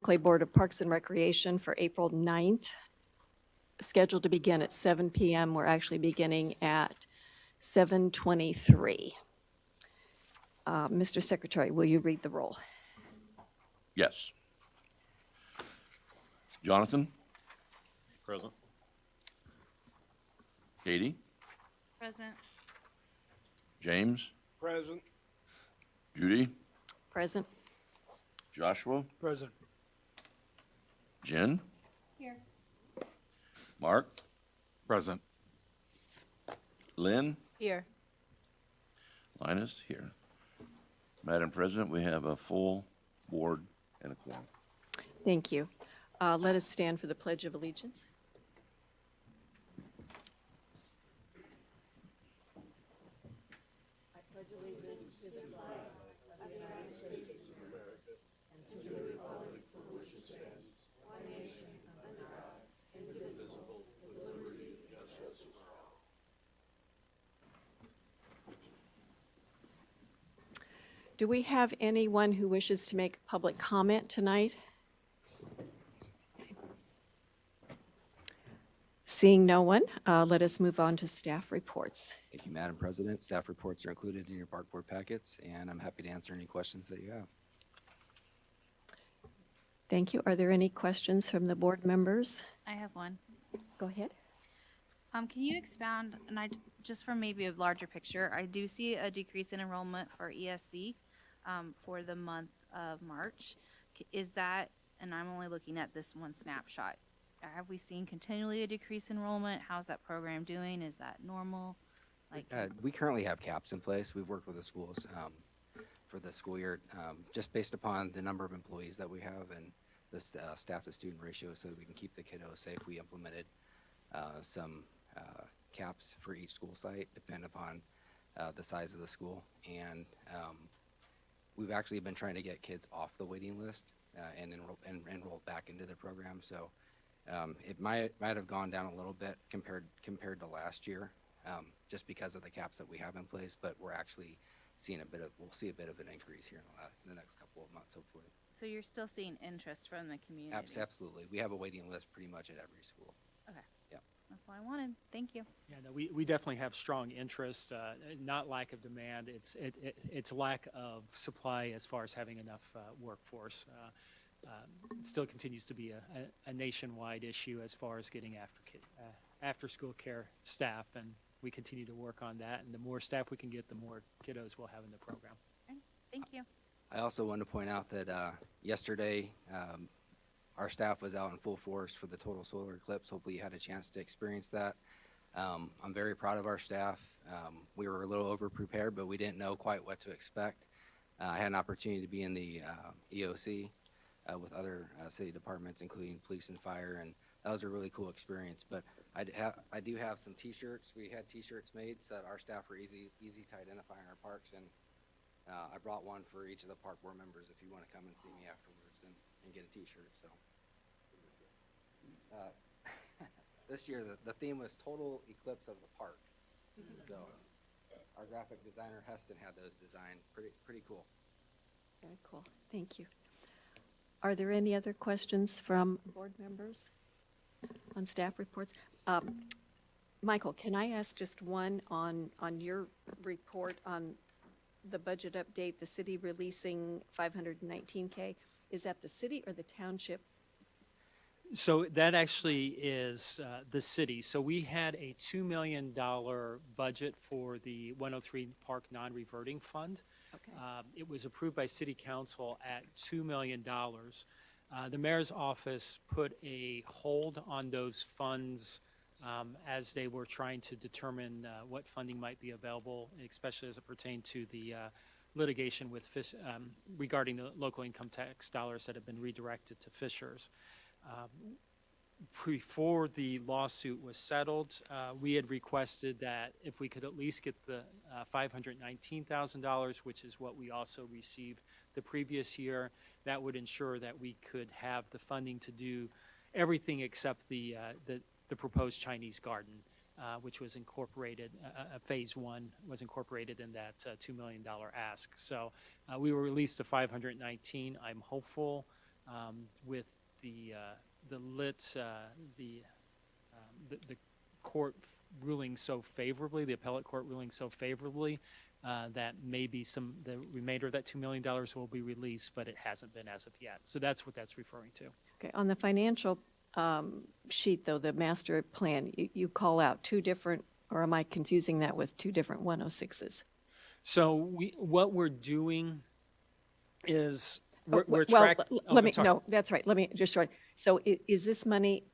Clay Board of Parks and Recreation for April 9th, scheduled to begin at 7 p.m. We're actually beginning at 7:23. Mr. Secretary, will you read the roll? Yes. Jonathan? Present. Katie? Present. James? Present. Judy? Present. Joshua? Present. Jen? Here. Mark? Present. Lynn? Here. Linus? Here. Madam President, we have a full board and a quorum. Thank you. Let us stand for the Pledge of Allegiance. Do we have anyone who wishes to make public comment tonight? Seeing no one, let us move on to staff reports. Thank you, Madam President. Staff reports are included in your park board packets, and I'm happy to answer any questions that you have. Thank you. Are there any questions from the board members? I have one. Go ahead. Can you expound, and just for maybe a larger picture, I do see a decrease in enrollment for ESC for the month of March. Is that, and I'm only looking at this one snapshot, have we seen continually a decrease in enrollment? How's that program doing? Is that normal? We currently have caps in place. We've worked with the schools for the school year, just based upon the number of employees that we have and the staff to student ratio, so that we can keep the kiddos safe. We implemented some caps for each school site, depending upon the size of the school. And we've actually been trying to get kids off the waiting list and enroll back into the program. So it might have gone down a little bit compared to last year, just because of the caps that we have in place. But we're actually seeing we'll see a bit of an increase here in the next couple of months, hopefully. So you're still seeing interest from the community? Absolutely. We have a waiting list pretty much at every school. Okay. Yeah. That's what I wanted. Thank you. Yeah, no, we definitely have strong interest, not lack of demand. It's lack of supply as far as having enough workforce. It still continues to be a nationwide issue as far as getting after school care staff, and we continue to work on that. And the more staff we can get, the more kiddos we'll have in the program. Okay. Thank you. I also want to point out that yesterday our staff was out in full force for the total solar eclipse. Hopefully you had a chance to experience that. I'm very proud of our staff. We were a little over-prepared, but we didn't know quite what to expect. I had an opportunity to be in the EOC with other city departments, including police and fire, and that was a really cool experience. But I do have some T-shirts. We had T-shirts made so that our staff were easy to identify in our parks, and I brought one for each of the park board members if you want to come and see me afterwards and get a T-shirt. So this year the theme was Total Eclipse of the Park. So our graphic designer Heston had those designed. Pretty cool. Very cool. Thank you. Are there any other questions from board members on staff reports? Michael, can I ask just one on your report on the budget update, the city releasing $519K? Is that the city or the township? So that actually is the city. So we had a $2 million budget for the 103 Park Non-Reverting Fund. Okay. It was approved by City Council at $2 million. The mayor's office put a hold on those funds as they were trying to determine what funding might be available, especially as it pertained to the litigation with regarding the local income tax dollars that have been redirected to Fishers. Before the lawsuit was settled, we had requested that if we could at least get the $519,000, which is what we also received the previous year, that would ensure that we could have the funding to do everything except the proposed Chinese garden, which was incorporated, phase one was incorporated in that $2 million ask. So we were released to 519. I'm hopeful with the lit, the court ruling so favorably, the appellate court ruling so favorably, that maybe the remainder of that $2 million will be released, but it hasn't been as of yet. So that's what that's referring to. Okay, on the financial sheet, though, the master plan, you call out two different, or am I confusing that with two different 106s? So what we're doing is, we're Well, tracking. let me, no, that's right, let me just short. So is this money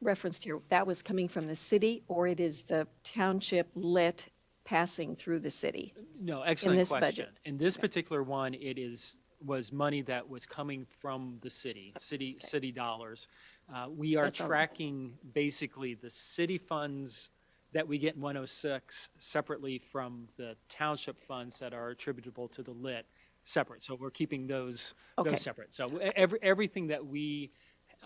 referenced here, that was coming from the city, or it is the township lit passing through the city? No, excellent this question. budget? In this particular one, was money that was coming from the city dollars. We are That's all right. tracking basically the city funds that we get in 106 separately from the township funds that are attributable to the lit separate. So we're keeping those Okay. separate. So everything that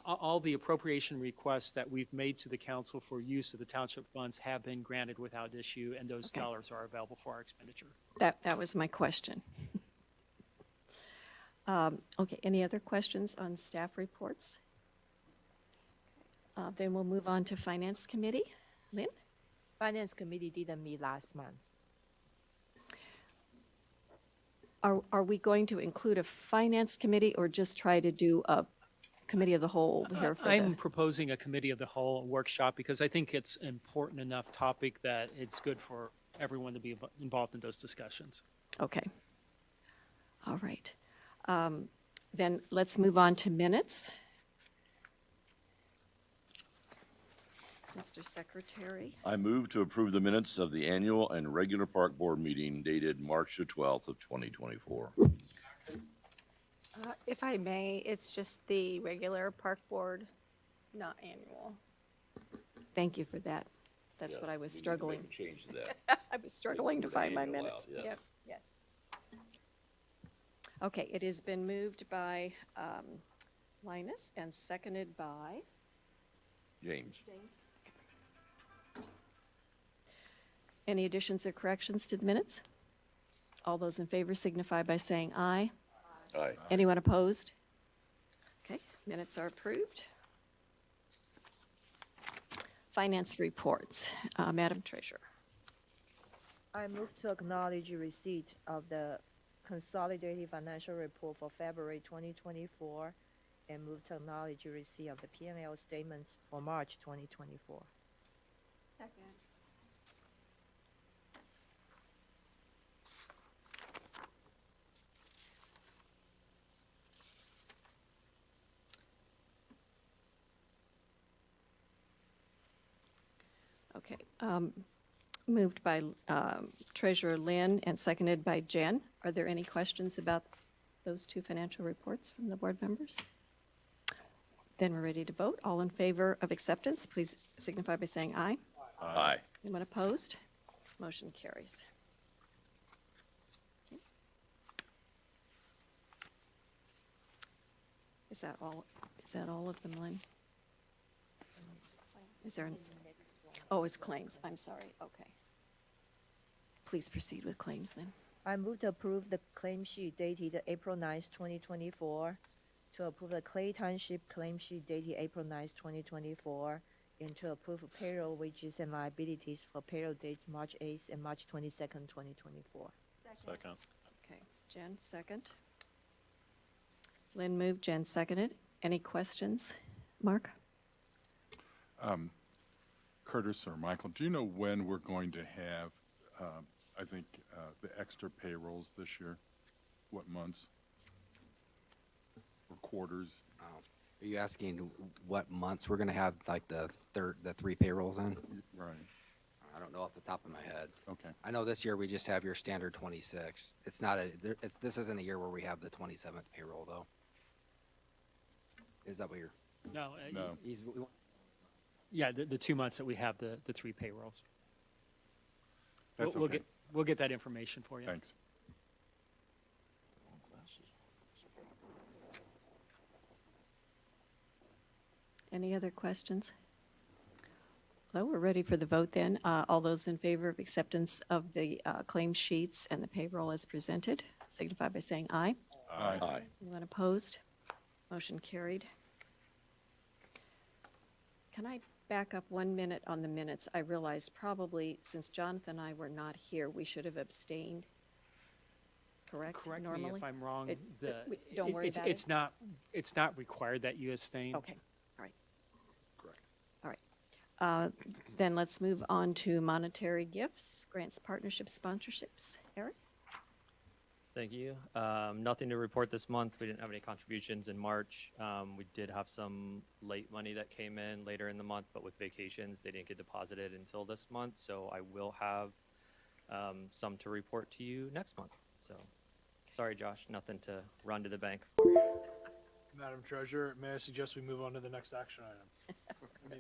all the appropriation requests that we've made to the council for use of the township funds have been granted without issue, and those Okay. dollars are available for our expenditure. That was my question. Okay, any other questions on staff reports? Then we'll move on to Finance Committee. Lynn? Finance Committee didn't meet last month. Are we going to include a Finance Committee or just try to do a Committee of the Whole here for I'm the? proposing a committee of the whole workshop because I think it's an important enough topic that it's good for everyone to be involved in those discussions. Okay. All right. Then let's move on to minutes. Mr. Secretary, I move to approve the minutes of the annual and regular park board meeting dated March the 12th of 2024. If I may, it's just the regular park board, not annual. thank you for that. That's what I was struggling. Change to that. I was struggling to find my minutes. Yep, yes. Okay, it has been moved by Linus and seconded by James. James. Any additions or corrections to the minutes? All those in favor signify by saying aye. Aye. Anyone opposed? Okay, minutes are approved. Finance reports. Madam Treasurer. I move to acknowledge receipt of the consolidated financial report for February 2024 and move to acknowledge receipt of the P&L statements for March 2024. Second. Okay, moved by Treasurer Lynn and seconded by Jen. Are there any questions about those two financial reports from the board members? Then we're ready to vote. All in favor of acceptance, please signify by saying aye. Aye. Anyone opposed? Motion carries. Okay. Is that all of them, Lynn? Is there, oh, it's claims, I'm sorry, okay. Please proceed with claims then. I move to approve the claim sheet dated April 9th, 2024, to approve the Clay Township claim sheet dated April 9th, 2024, and to approve payroll wages and liabilities for payroll dates March 8th and March 22nd, 2024. Second. Okay, Jen, second. Lynn moved, Jen seconded. Any questions? Mark? Curtis or Michael, do you know when we're going to have, the extra payrolls this year? What months? Or quarters? Are you asking what months we're gonna have like the three payrolls in? Right, I don't know off the top of my head. okay. I know this year we just have your standard 26. It's not this isn't a year where we have the 27th payroll though. Is that what you're? No, No, yeah, the 2 months that we have the three payrolls. that's We'll okay. We'll get that information for you. Thanks. Any other questions? Well, we're ready for the vote then. All those in favor of acceptance of the claim sheets and the payroll as presented, signify by saying aye. Aye. Aye. Anyone opposed? Motion carried. Can I back up 1 minute on the minutes? I realized probably, since Jonathan and I were not here, we should have abstained, correct? Correct me Normally? if I'm wrong. It- don't worry about It's not required that you abstain. Okay, all right. Correct. All right. Then let's move on to monetary gifts, grants, partnerships, sponsorships. Eric? Thank you. Nothing to report this month. We didn't have any contributions in March. We did have some late money that came in later in the month, but with vacations, they didn't get deposited until this month. So I will have some to report to you next month. So sorry, Josh, nothing to run to the bank for. Madam Treasurer, may I suggest we move on to the next action item?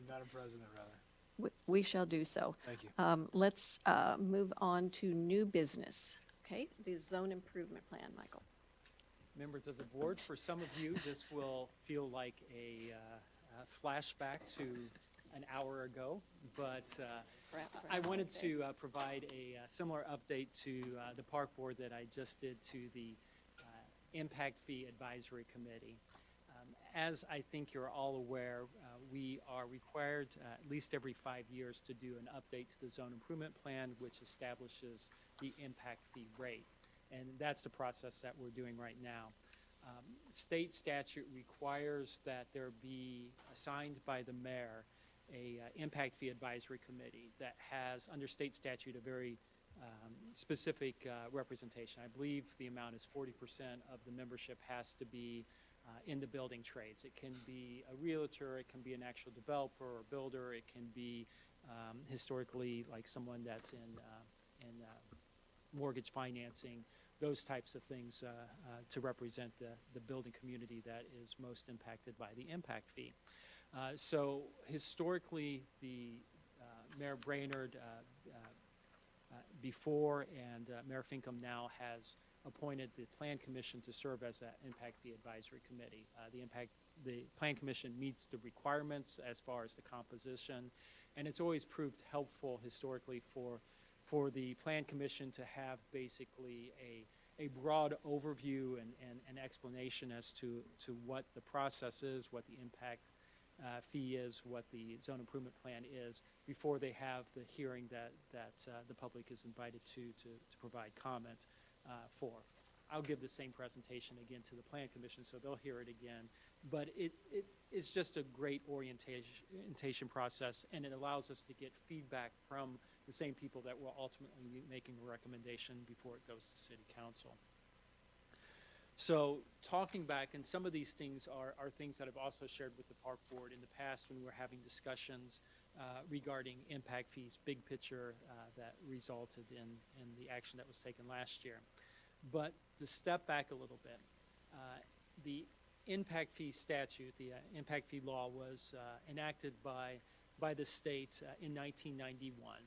Madam President, rather. We shall do so. Thank you. Let's move on to new business. Okay, the zone improvement plan, Michael. Members of the board, for some of you, this will feel like a flashback to an hour ago, but I wanted to provide a similar update to the park board that I just did to the Impact Fee Advisory Committee. As I think you're all aware, we are required at least every 5 years to do an update to the zone improvement plan, which establishes the impact fee rate. And that's the process that we're doing right now. State statute requires that there be assigned by the mayor a impact fee advisory committee that has, under state statute, a very specific representation. I believe the amount is 40% of the membership has to be in the building trades. It can be a realtor, it can be an actual developer or builder, it can be historically like someone that's in mortgage financing, those types of things to represent the building community that is most impacted by the impact fee. So historically, the Mayor Brainerd before and Mayor Finkham now has appointed the Plan Commission to serve as that Impact Fee Advisory Committee. The Plan Commission meets the requirements as far as the composition, and it's always proved helpful historically for the Plan Commission to have basically a broad overview and explanation as to what the process is, what the impact fee is, what the zone improvement plan is, before they have the hearing that the public is invited to provide comment for. I'll give the same presentation again to the Plan Commission, so they'll hear it again. But it is just a great orientation process, and it allows us to get feedback from the same people that will ultimately be making a recommendation before it goes to City Council. So talking back, and some of these things are things that I've also shared with the Park Board in the past when we were having discussions regarding impact fees, big picture that resulted in the action that was taken last year. But to step back a little bit, the impact fee statute, the impact fee law was enacted by the state in 1991.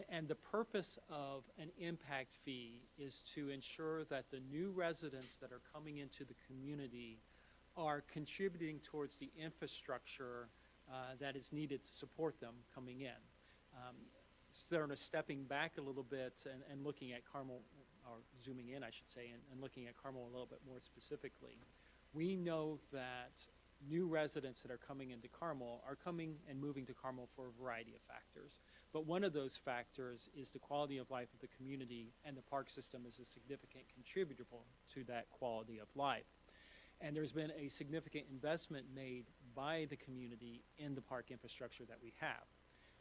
And the purpose of an impact fee is to ensure that the new residents that are coming into the community are contributing towards the infrastructure that is needed to support them coming in. Sort of stepping back a little bit and looking at Carmel, or zooming in, I should say, and looking at Carmel a little bit more specifically, we know that new residents that are coming into Carmel are coming and moving to Carmel for a variety of factors. But one of those factors is the quality of life of the community, and the park system is a significant contributor to that quality of life. And there's been a significant investment made by the community in the park infrastructure that we have.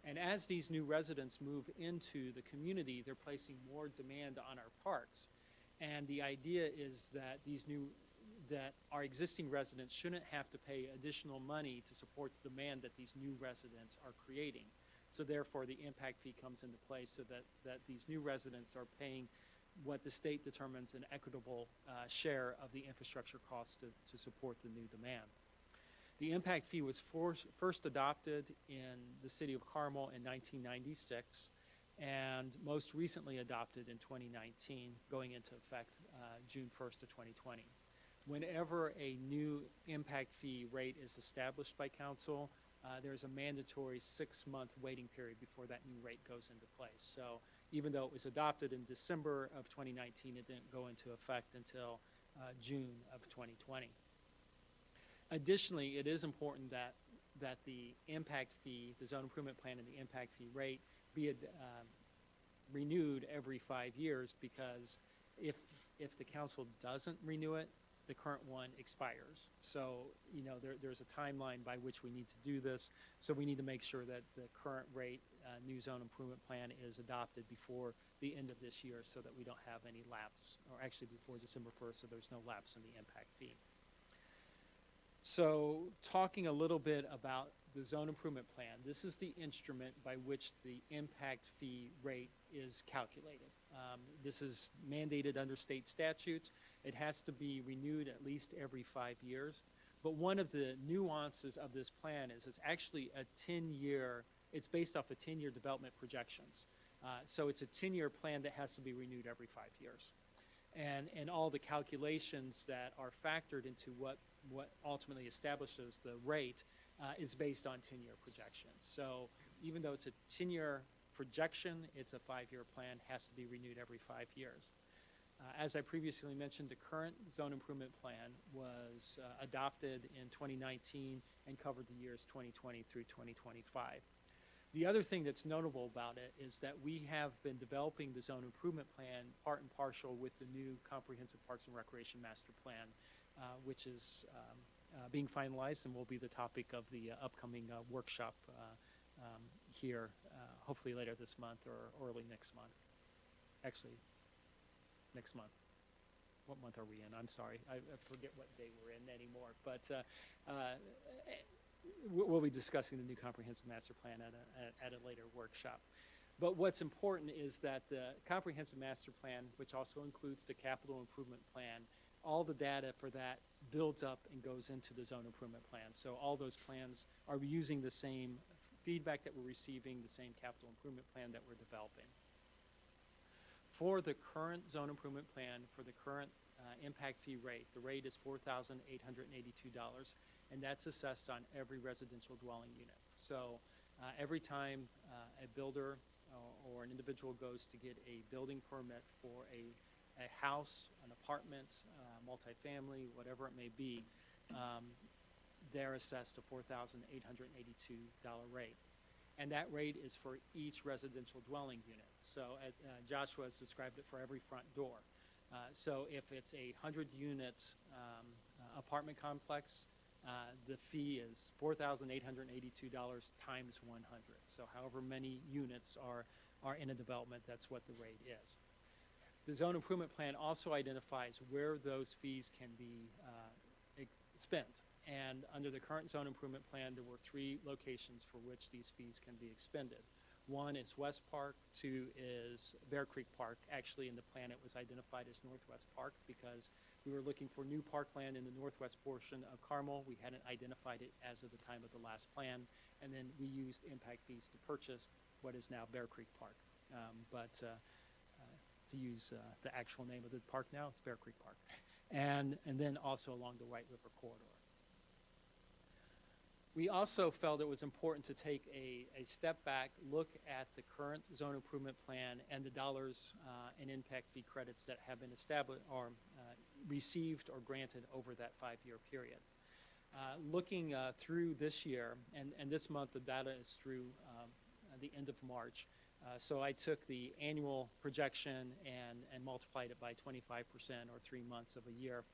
And as these new residents move into the community, they're placing more demand on our parks. And the idea is that that our existing residents shouldn't have to pay additional money to support the demand that these new residents are creating. So therefore, the impact fee comes into place so that these new residents are paying what the state determines an equitable share of the infrastructure costs to support the new demand. The impact fee was first adopted in the city of Carmel in 1996 and most recently adopted in 2019, going into effect June 1st of 2020. Whenever a new impact fee rate is established by council, there's a mandatory 6-month waiting period before that new rate goes into place. So even though it was adopted in December of 2019, it didn't go into effect until June of 2020. Additionally, it is important that the impact fee, the zone improvement plan and the impact fee rate be renewed every 5 years, because if the council doesn't renew it, the current one expires. So, there's a timeline by which we need to do this. So we need to make sure that the current rate, new zone improvement plan is adopted before the end of this year, so that we don't have any lapse, or actually before December 1st, so there's no lapse in the impact fee. So talking a little bit about the zone improvement plan, this is the instrument by which the impact fee rate is calculated. This is mandated under state statutes. It has to be renewed at least every 5 years. But one of the nuances of this plan is it's actually it's based off of 10-year development projections. So it's a 10-year plan that has to be renewed every 5 years. And all the calculations that are factored into what ultimately establishes the rate is based on 10-year projections. So even though it's a 10-year projection, it's a 5-year plan, has to be renewed every 5 years. As I previously mentioned, the current zone improvement plan was adopted in 2019 and covered the years 2020 through 2025. The other thing that's notable about it is that we have been developing the zone improvement plan part and parcel with the new Comprehensive Parks and Recreation Master Plan, which is being finalized and will be the topic of the upcoming workshop here, hopefully later this month or early next month. Actually, next month. What month are we in? I'm sorry. I forget what day we're in anymore. But we'll be discussing the new Comprehensive Master Plan at a later workshop. But what's important is that the Comprehensive Master Plan, which also includes the Capital Improvement Plan, all the data for that builds up and goes into the zone improvement plan. So all those plans are using the same feedback that we're receiving, the same capital improvement plan that we're developing. For the current zone improvement plan, for the current impact fee rate, the rate is $4,882, and that's assessed on every residential dwelling unit. So every time a builder or an individual goes to get a building permit for a house, an apartment, multifamily, whatever it may be, they're assessed a $4,882 rate. And that rate is for each residential dwelling unit. So Joshua has described it for every front door. So if it's a 100-unit apartment complex, the fee is $4,882 times 100. So however many units are in a development, that's what the rate is. The zone improvement plan also identifies where those fees can be spent. And under the current zone improvement plan, there were 3 locations for which these fees can be expended. One is West Park, 2 is Bear Creek Park. Actually, in the plan, it was identified as Northwest Park because we were looking for new parkland in the northwest portion of Carmel. We hadn't identified it as of the time of the last plan. And then we used impact fees to purchase what is now Bear Creek Park. To use the actual name of the park now, it's Bear Creek Park. And then also along the White River Corridor. We also felt it was important to take a step back, look at the current zone improvement plan and the dollars and impact fee credits that have been established or received or granted over that 5-year period. Looking through this year, and this month the data is through the end of March, so I took the annual projection and multiplied it by 25% or 3 months of a year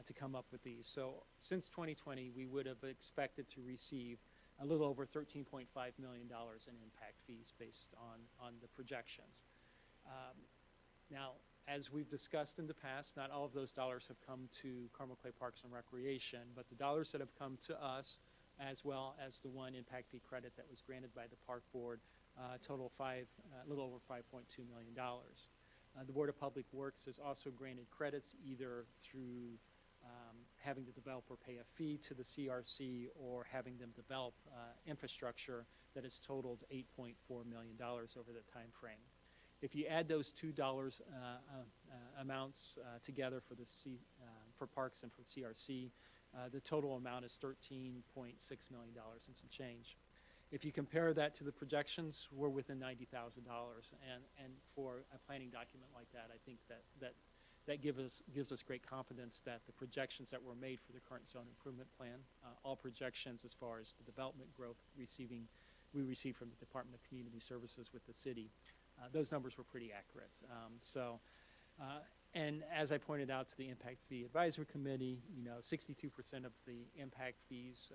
to come up with these. So since 2020, we would have expected to receive a little over $13.5 million in impact fees based on the projections. Now, as we've discussed in the past, not all of those dollars have come to Carmel Clay Parks and Recreation, but the dollars that have come to us, as well as the one impact fee credit that was granted by the Park Board, total a little over $5.2 million. The Board of Public Works has also granted credits either through having the developer pay a fee to the CRC or having them develop infrastructure that has totaled $8.4 million over that time frame. If you add those $2 amounts together for parks and for CRC, the total amount is $13.6 million and some change. If you compare that to the projections, we're within $90,000, and for a planning document like that, I think that gives us great confidence that the projections that were made for the current zone improvement plan, all projections as far as the development growth we received from the Department of Community Services with the city, those numbers were pretty accurate. And as I pointed out to the Impact Fee Advisory Committee, 62% of the impact fees,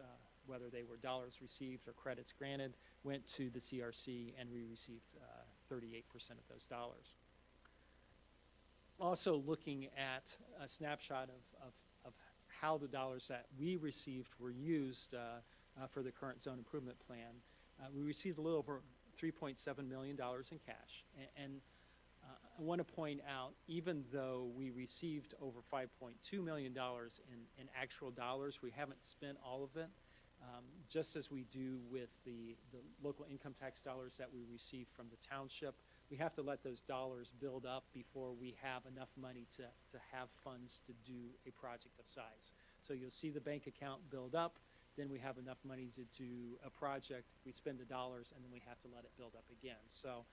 whether they were dollars received or credits granted, went to the CRC, and we received 38% of those dollars. Also looking at a snapshot of how the dollars that we received were used for the current zone improvement plan, we received a little over $3.7 million in cash. And I want to point out, even though we received over $5.2 million in actual dollars, we haven't spent all of it. Just as we do with the local income tax dollars that we receive from the township, we have to let those dollars build up before we have enough money to have funds to do a project of size. So you'll see the bank account build up, then we have enough money to do a project, we spend the dollars, and then we have to let it build up again. So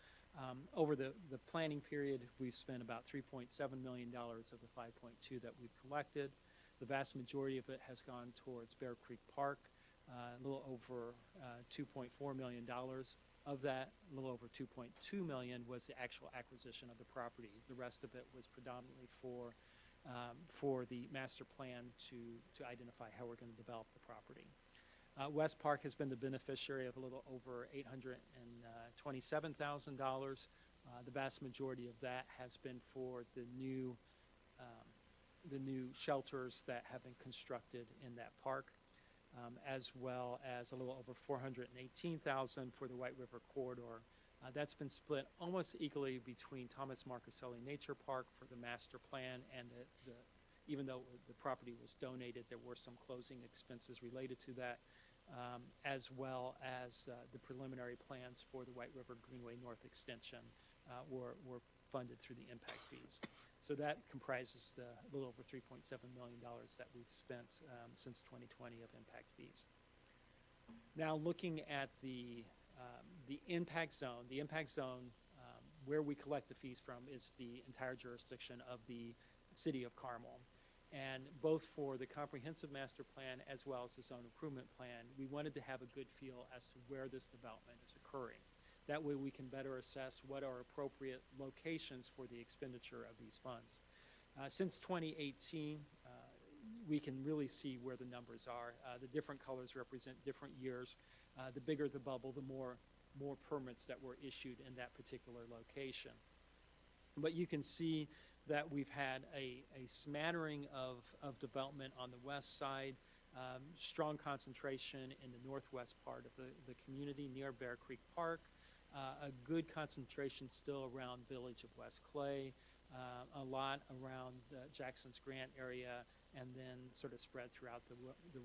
over the planning period, we've spent about $3.7 million of the 5.2 that we've collected. The vast majority of it has gone towards Bear Creek Park, a little over $2.4 million. Of that, a little over $2.2 million was the actual acquisition of the property. The rest of it was predominantly for the master plan to identify how we're going to develop the property. West Park has been the beneficiary of a little over $827,000. The vast majority of that has been for the new shelters that have been constructed in that park, as well as a little over $418,000 for the White River Corridor. That's been split almost equally between Thomas Marcaselli Nature Park for the master plan, and even though the property was donated, there were some closing expenses related to that, as well as the preliminary plans for the White River Greenway North Extension were funded through the impact fees. So that comprises the little over $3.7 million that we've spent since 2020 of impact fees. Now looking at the impact zone, where we collect the fees from is the entire jurisdiction of the city of Carmel. And both for the comprehensive master plan as well as the zone improvement plan, we wanted to have a good feel as to where this development is occurring. That way we can better assess what are appropriate locations for the expenditure of these funds. Since 2018, we can really see where the numbers are. The different colors represent different years. The bigger the bubble, the more permits that were issued in that particular location. But you can see that we've had a smattering of development on the west side, strong concentration in the northwest part of the community near Bear Creek Park, a good concentration still around Village of West Clay, a lot around the Jackson's Grant area, and then sort of spread throughout the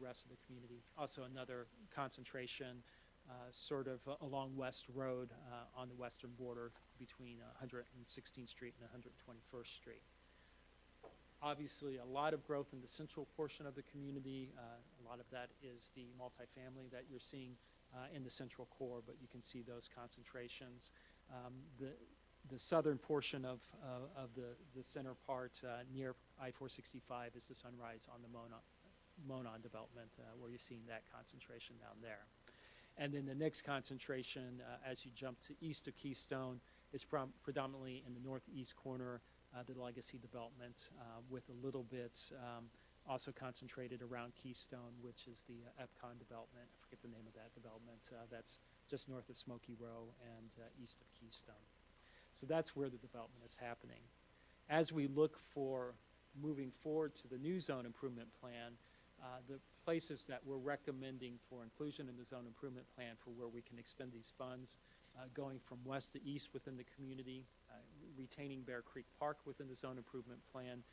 rest of the community. Also another concentration sort of along West Road on the western border between 116th Street and 121st Street. Obviously, a lot of growth in the central portion of the community. A lot of that is the multifamily that you're seeing in the central core, but you can see those concentrations. The southern portion of the center part near I-465 is the Sunrise on the Monon development, where you're seeing that concentration down there. And then the next concentration, as you jump to east of Keystone, is predominantly in the northeast corner, the Legacy development, with a little bit also concentrated around Keystone, which is the Epcon development. I forget the name of that development. That's just north of Smoky Row and east of Keystone. So that's where the development is happening. As we look for moving forward to the new zone improvement plan, the places that we're recommending for inclusion in the zone improvement plan for where we can expend these funds, going from west to east within the community, retaining Bear Creek Park within the zone improvement plan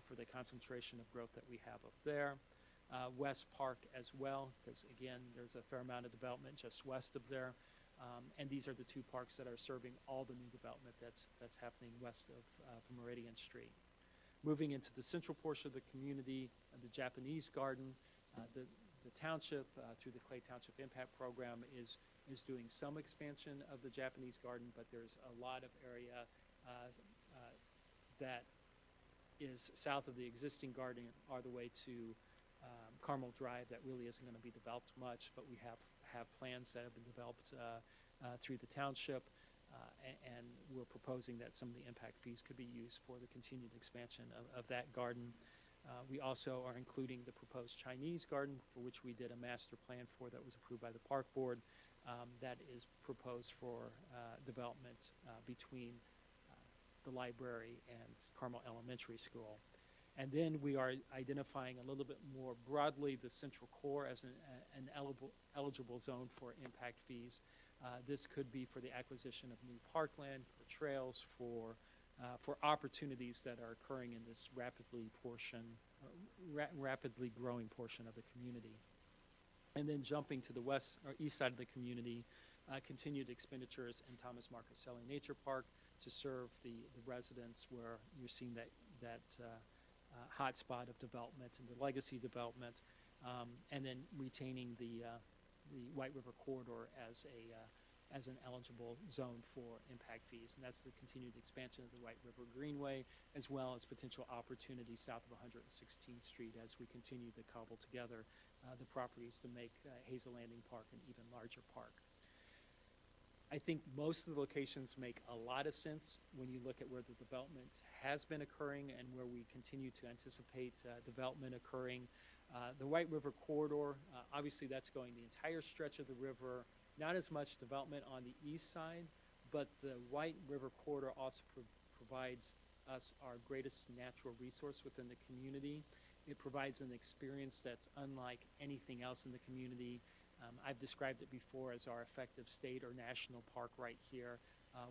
for the concentration of growth that we have up there. West Park as well, because again, there's a fair amount of development just west of there. And these are the two parks that are serving all the new development that's happening west of Meridian Street. Moving into the central portion of the community, the Japanese Garden, the township, through the Clay Township Impact Program, is doing some expansion of the Japanese Garden, but there's a lot of area that is south of the existing garden all the way to Carmel Drive. That really isn't going to be developed much, but we have plans that have been developed through the township, and we're proposing that some of the impact fees could be used for the continued expansion of that garden. We also are including the proposed Chinese garden, for which we did a master plan for that was approved by the park board. That is proposed for development between the library and Carmel Elementary School. And then we are identifying a little bit more broadly the central core as an eligible zone for impact fees. This could be for the acquisition of new parkland, for trails, for opportunities that are occurring in this rapidly growing portion of the community. And then jumping to the west or east side of the community, continued expenditures in Thomas Marcaselli Nature Park to serve the residents where you're seeing that hot spot of development and the legacy development, and then retaining the White River Corridor as an eligible zone for impact fees. And that's the continued expansion of the White River Greenway, as well as potential opportunities south of 116th Street as we continue to cobble together the properties to make Hazel Landing Park an even larger park. I think most of the locations make a lot of sense when you look at where the development has been occurring and where we continue to anticipate development occurring. The White River Corridor, obviously that's going the entire stretch of the river, not as much development on the east side, but the White River Corridor also provides us our greatest natural resource within the community. It provides an experience that's unlike anything else in the community. I've described it before as our effective state or national park right here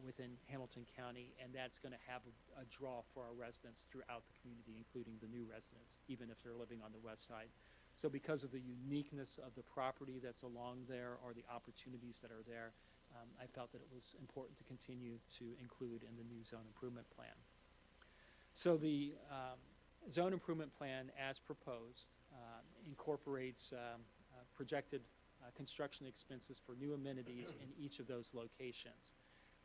within Hamilton County, and that's going to have a draw for our residents throughout the community, including the new residents, even if they're living on the west side. So because of the uniqueness of the property that's along there or the opportunities that are there, I felt that it was important to continue to include in the new zone improvement plan. So the zone improvement plan as proposed incorporates projected construction expenses for new amenities in each of those locations.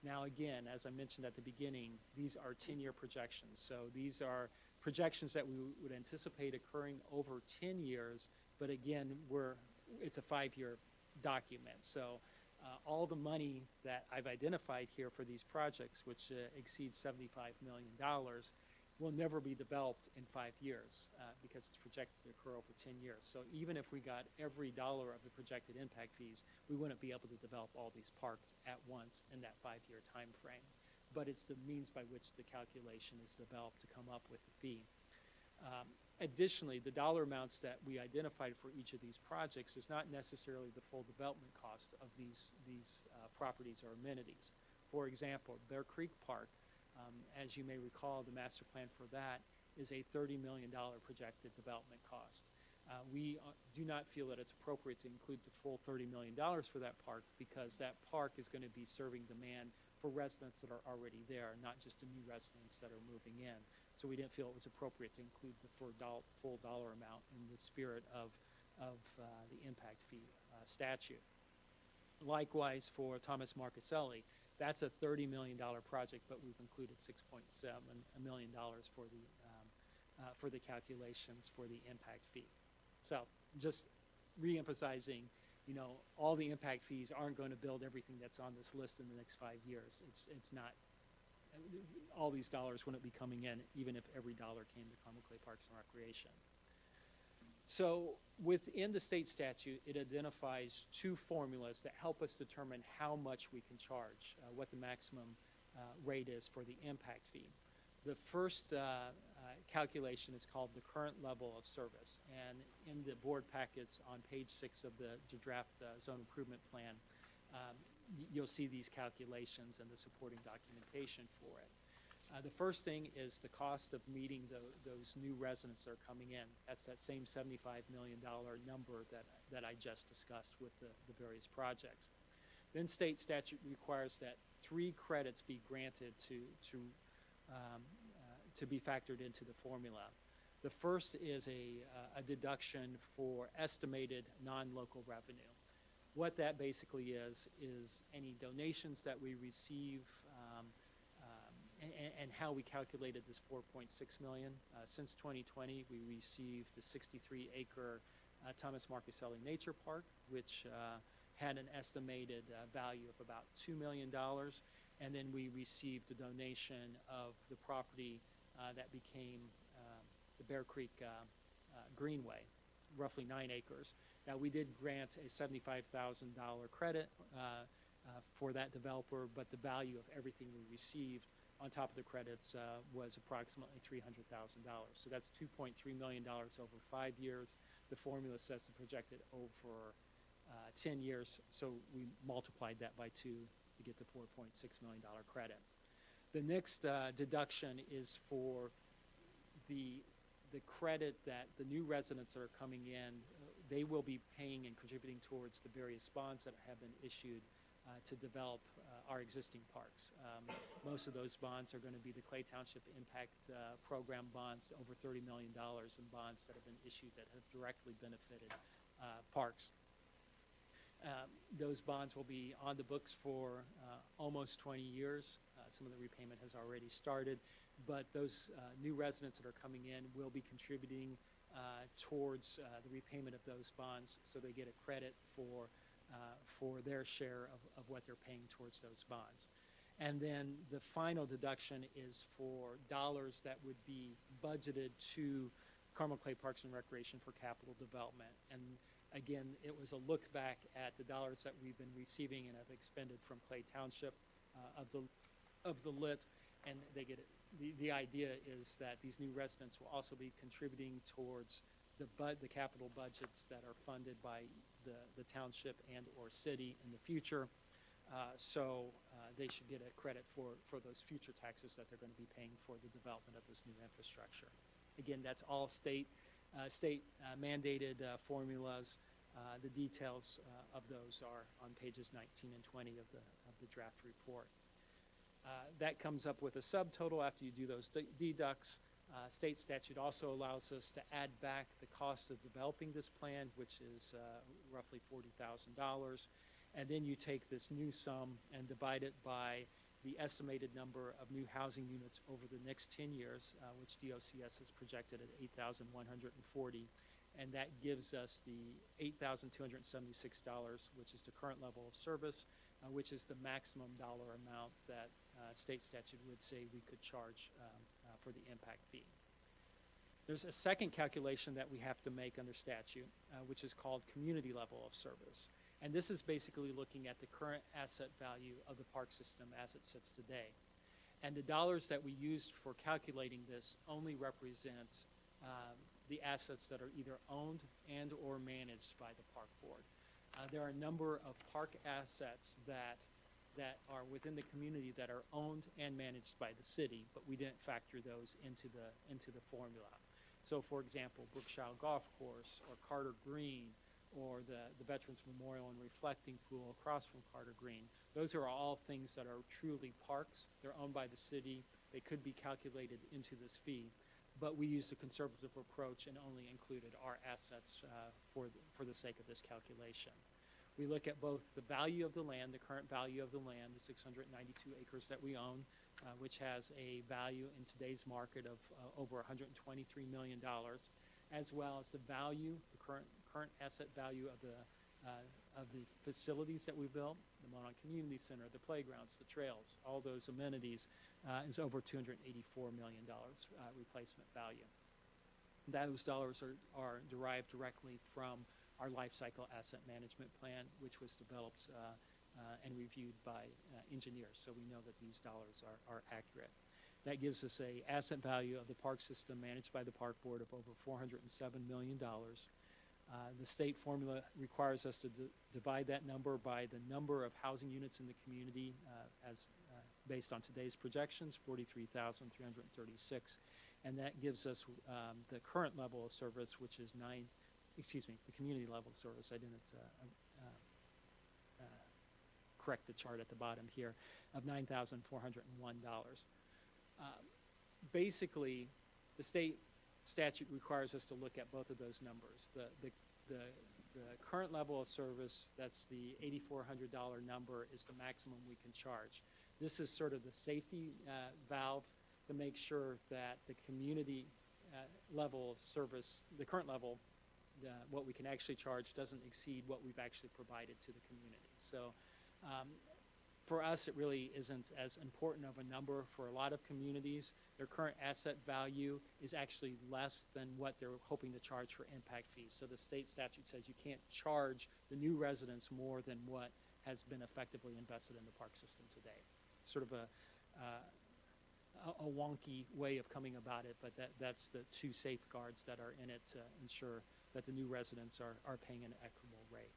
Now again, as I mentioned at the beginning, these are 10-year projections. So these are projections that we would anticipate occurring over 10 years, but again, it's a 5-year document. So all the money that I've identified here for these projects, which exceeds $75 million, will never be developed in 5 years because it's projected to occur over 10 years. So even if we got every dollar of the projected impact fees, we wouldn't be able to develop all these parks at once in that 5-year time frame. But it's the means by which the calculation is developed to come up with the fee. Additionally, the dollar amounts that we identified for each of these projects is not necessarily the full development cost of these properties or amenities. For example, Bear Creek Park, as you may recall, the master plan for that is a $30 million projected development cost. We do not feel that it's appropriate to include the full $30 million for that park because that park is going to be serving demand for residents that are already there, not just the new residents that are moving in. So we didn't feel it was appropriate to include the full dollar amount in the spirit of the impact fee statute. Likewise, for Thomas Marcaselli, that's a $30 million project, but we've included $6.7 million for the calculations for the impact fee. So just re-emphasizing, you know, all the impact fees aren't going to build everything that's on this list in the next 5 years. It's not, all these dollars wouldn't be coming in even if every dollar came to Carmel Clay Parks and Recreation. So within the state statute, it identifies 2 formulas that help us determine how much we can charge, what the maximum rate is for the impact fee. The first calculation is called the current level of service. And in the board packets on page 6 of the draft zone improvement plan, you'll see these calculations and the supporting documentation for it. The first thing is the cost of meeting those new residents that are coming in. That's that same $75 million number that I just discussed with the various projects. Then state statute requires that 3 credits be granted to be factored into the formula. The first is a deduction for estimated non-local revenue. What that basically is any donations that we receive and how we calculated this 4.6 million. Since 2020, we received the 63-acre Thomas Marcuselli Nature Park, which had an estimated value of about $2 million. And then we received a donation of the property that became the Bear Creek Greenway, roughly 9 acres. Now, we did grant a $75,000 credit for that developer, but the value of everything we received on top of the credits was approximately $300,000. So that's $2.3 million over 5 years. The formula says to project it over 10 years, so we multiplied that by 2 to get the $4.6 million credit. The next deduction is for the credit that the new residents that are coming in, they will be paying and contributing towards the various bonds that have been issued to develop our existing parks. Most of those bonds are going to be the Clay Township Impact Program bonds, over $30 million in bonds that have been issued that have directly benefited parks. Those bonds will be on the books for almost 20 years. Some of the repayment has already started, but those new residents that are coming in will be contributing towards the repayment of those bonds, so they get a credit for their share of what they're paying towards those bonds. And then the final deduction is for dollars that would be budgeted to Carmel Clay Parks and Recreation for capital development. And again, it was a look back at the dollars that we've been receiving and have expended from Clay Township of the LIT, and they get it. The idea is that these new residents will also be contributing towards the capital budgets that are funded by the township and or city in the future. So they should get a credit for those future taxes that they're going to be paying for the development of this new infrastructure. Again, that's all state mandated formulas. The details of those are on pages 19 and 20 of the draft report. That comes up with a subtotal after you do those deducts. State statute also allows us to add back the cost of developing this plan, which is roughly $40,000. And then you take this new sum and divide it by the estimated number of new housing units over the next 10 years, which DOCS has projected at 8,140. And that gives us the $8,276, which is the current level of service, which is the maximum dollar amount that state statute would say we could charge for the impact fee. There's a second calculation that we have to make under statute, which is called community level of service. And this is basically looking at the current asset value of the park system as it sits today. And the dollars that we used for calculating this only represents the assets that are either owned and or managed by the park board. There are a number of park assets that are within the community that are owned and managed by the city, but we didn't factor those into the formula. So, for example, Brookshire Golf Course or Carter Green or the Veterans Memorial and Reflecting Pool across from Carter Green. Those are all things that are truly parks. They're owned by the city. They could be calculated into this fee, but we used a conservative approach and only included our assets for the sake of this calculation. We look at both the value of the land, the current value of the land, the 692 acres that we own, which has a value in today's market of over $123 million, as well as the value, the current asset value of the facilities that we built, the Monon Community Center, the playgrounds, the trails, all those amenities, is over $284 million replacement value. Those dollars are derived directly from our life cycle asset management plan, which was developed and reviewed by engineers, so we know that these dollars are accurate. That gives us an asset value of the park system managed by the park board of over $407 million. The state formula requires us to divide that number by the number of housing units in the community as based on today's projections, 43,336, and that gives us the current level of service, which is the community level service. I didn't correct the chart at the bottom here, of $9,401. Basically, the state statute requires us to look at both of those numbers. The current level of service, that's the $8,400 number, is the maximum we can charge. This is sort of the safety valve to make sure that the community level of service, the current level, what we can actually charge doesn't exceed what we've actually provided to the community. So for us, it really isn't as important of a number. For a lot of communities, their current asset value is actually less than what they're hoping to charge for impact fees. So the state statute says you can't charge the new residents more than what has been effectively invested in the park system today. Sort of a wonky way of coming about it, but that's the two safeguards that are in it to ensure that the new residents are paying an equitable rate.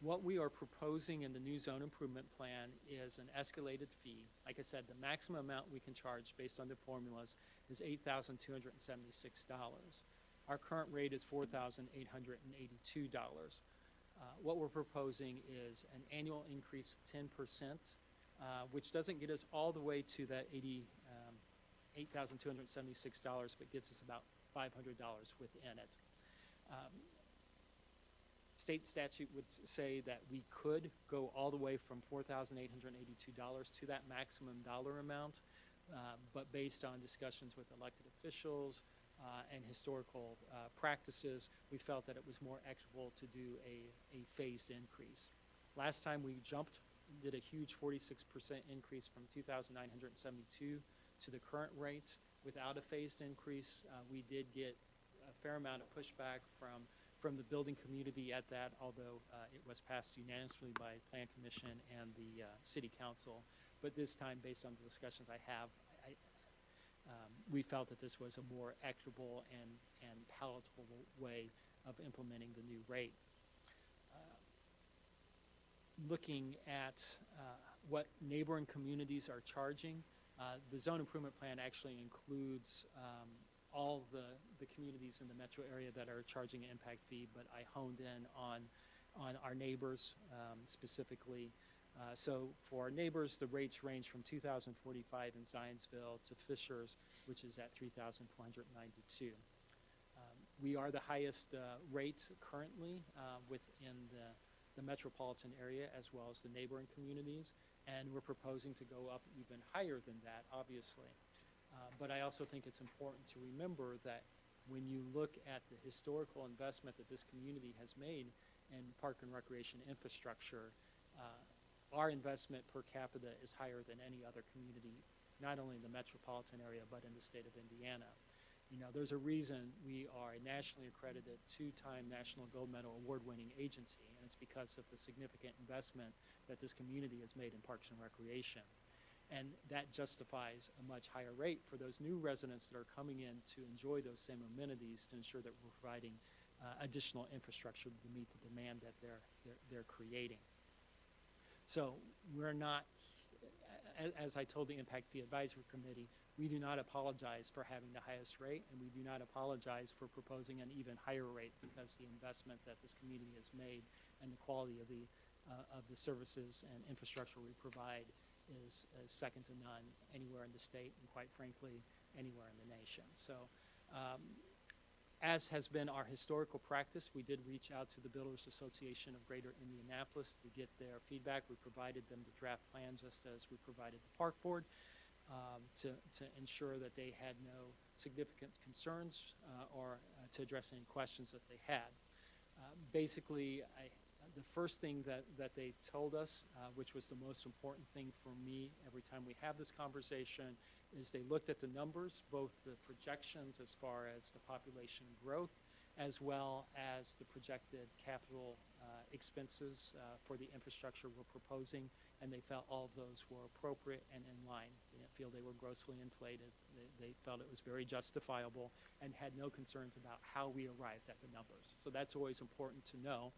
What we are proposing in the new zone improvement plan is an escalated fee. Like I said, the maximum amount we can charge based on the formulas is $8,276. Our current rate is $4,882. What we're proposing is an annual increase of 10%, which doesn't get us all the way to that $8,276, but gets us about $500 within it. State statute would say that we could go all the way from $4,882 to that maximum dollar amount, but based on discussions with elected officials and historical practices, we felt that it was more equitable to do a phased increase. Last time we did a huge 46% increase from 2,972 to the current rate without a phased increase. We did get a fair amount of pushback from the building community at that, although it was passed unanimously by Plan Commission and the City Council. But this time, based on the discussions I have, we felt that this was a more equitable and palatable way of implementing the new rate. Looking at what neighboring communities are charging, the zone improvement plan actually includes all the communities in the metro area that are charging an impact fee, but I honed in on our neighbors specifically. So for our neighbors, the rates range from $2,045 in Zionsville to Fishers, which is at $3,492. We are the highest rates currently within the metropolitan area as well as the neighboring communities, and we're proposing to go up even higher than that, obviously. But I also think it's important to remember that when you look at the historical investment that this community has made in park and recreation infrastructure, our investment per capita is higher than any other community, not only in the metropolitan area, but in the state of Indiana. You know, there's a reason we are a nationally accredited 2-time National Gold Medal award-winning agency, and it's because of the significant investment that this community has made in parks and recreation. And that justifies a much higher rate for those new residents that are coming in to enjoy those same amenities to ensure that we're providing additional infrastructure to meet the demand that they're creating. So we're not, as I told the Impact Fee Advisory Committee, we do not apologize for having the highest rate, and we do not apologize for proposing an even higher rate because the investment that this community has made and the quality of the services and infrastructure we provide is second to none anywhere in the state and, quite frankly, anywhere in the nation. So as has been our historical practice, we did reach out to the Builders Association of Greater Indianapolis to get their feedback. We provided them the draft plan just as we provided the Park Board to ensure that they had no significant concerns or to address any questions that they had. Basically, the first thing that they told us, which was the most important thing for me every time we have this conversation, is they looked at the numbers, both the projections as far as the population growth, as well as the projected capital expenses for the infrastructure we're proposing, and they felt all of those were appropriate and in line. They didn't feel they were grossly inflated. They felt it was very justifiable and had no concerns about how we arrived at the numbers. So that's always important to know.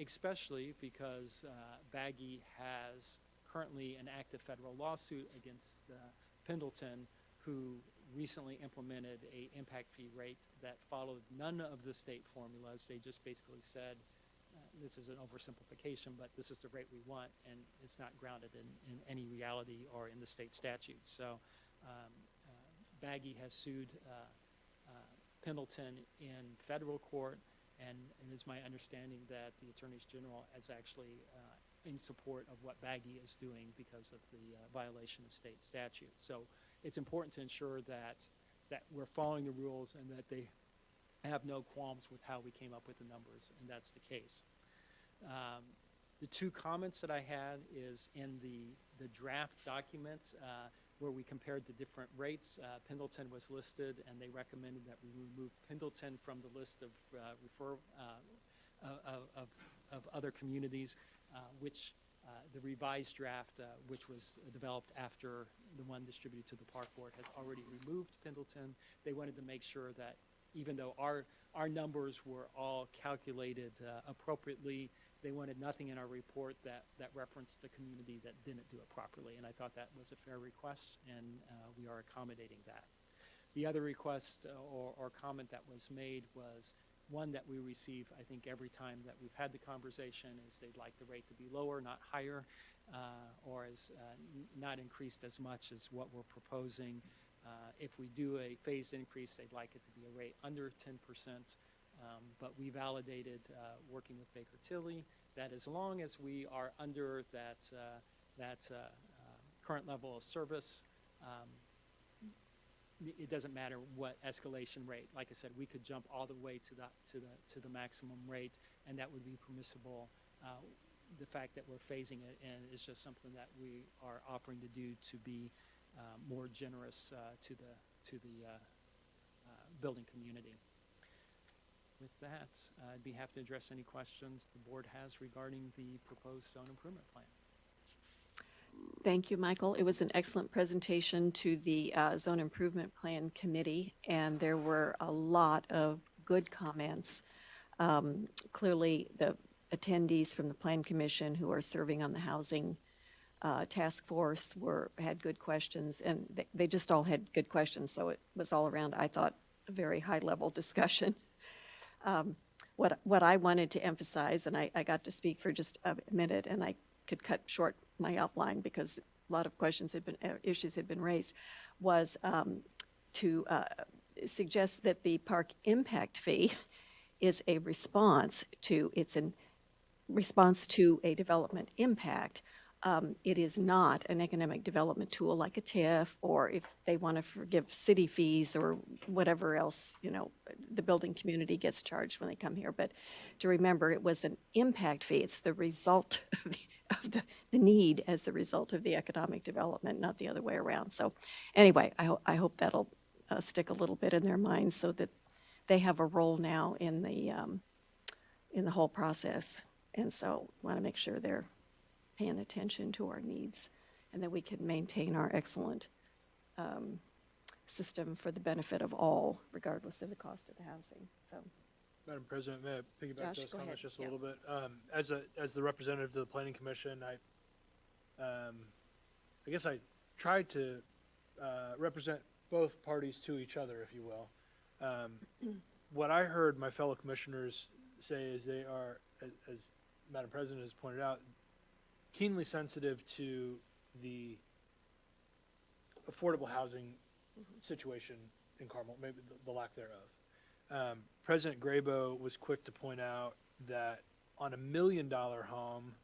Especially because Baggy has currently an active federal lawsuit against Pendleton, who recently implemented a impact fee rate that followed none of the state formulas. They just basically said, this is an oversimplification, but this is the rate we want, and it's not grounded in any reality or in the state statute. So Baggy has sued Pendleton in federal court, and it is my understanding that the attorneys general has actually in support of what Baggy is doing because of the violation of state statute. So it's important to ensure that we're following the rules and that they have no qualms with how we came up with the numbers, and that's the case. The two comments that I had is in the draft document where we compared the different rates. Pendleton was listed, and they recommended that we remove Pendleton from the list of of other communities, which the revised draft, which was developed after the one distributed to the park board, has already removed Pendleton. They wanted to make sure that even though our numbers were all calculated appropriately, they wanted nothing in our report that referenced the community that didn't do it properly. And I thought that was a fair request, and we are accommodating that. The other request or comment that was made was one that we receive, I think, every time that we've had the conversation, is they'd like the rate to be lower, not higher, or as not increased as much as what we're proposing. If we do a phased increase, they'd like it to be a rate under 10%. But we validated, working with Baker Tilly, that as long as we are under that current level of service, it doesn't matter what escalation rate. Like I said, we could jump all the way to the maximum rate, and that would be permissible. The fact that we're phasing it in is just something that we are offering to do to be more generous to the building community. With that, I'd be happy to address any questions the board has regarding the proposed zone improvement plan. Thank you, Michael. It was an excellent presentation to the Zone Improvement Plan Committee, and there were a lot of good comments. Clearly, the attendees from the Plan Commission who are serving on the Housing Task Force had good questions, and they just all had good questions, so it was all around, I thought, a very high-level discussion. What I wanted to emphasize, and I got to speak for just a minute, and I could cut short my outline because a lot of issues had been raised, was to suggest that the park impact fee is a response to a development impact. It is not an economic development tool like a TIF, or if they want to forgive city fees or whatever else, the building community gets charged when they come here. But to remember, it was an impact fee. It's the result of the need as the result of the economic development, not the other way around. So anyway, I hope that'll stick a little bit in their minds so that they have a role now in the whole process. And so want to make sure they're paying attention to our needs and that we can maintain our excellent system for the benefit of all, regardless of the cost of the housing. So, Madam President, may I piggyback Josh, those go comments ahead. just a Yeah. little bit? As the representative to the Planning Commission, I guess I tried to represent both parties to each other, if you will. What I heard my fellow commissioners say is they are, as Madam President has pointed out, keenly sensitive to the affordable housing situation in Carmel, maybe the lack thereof. President Grabo was quick to point out that on $1 million home,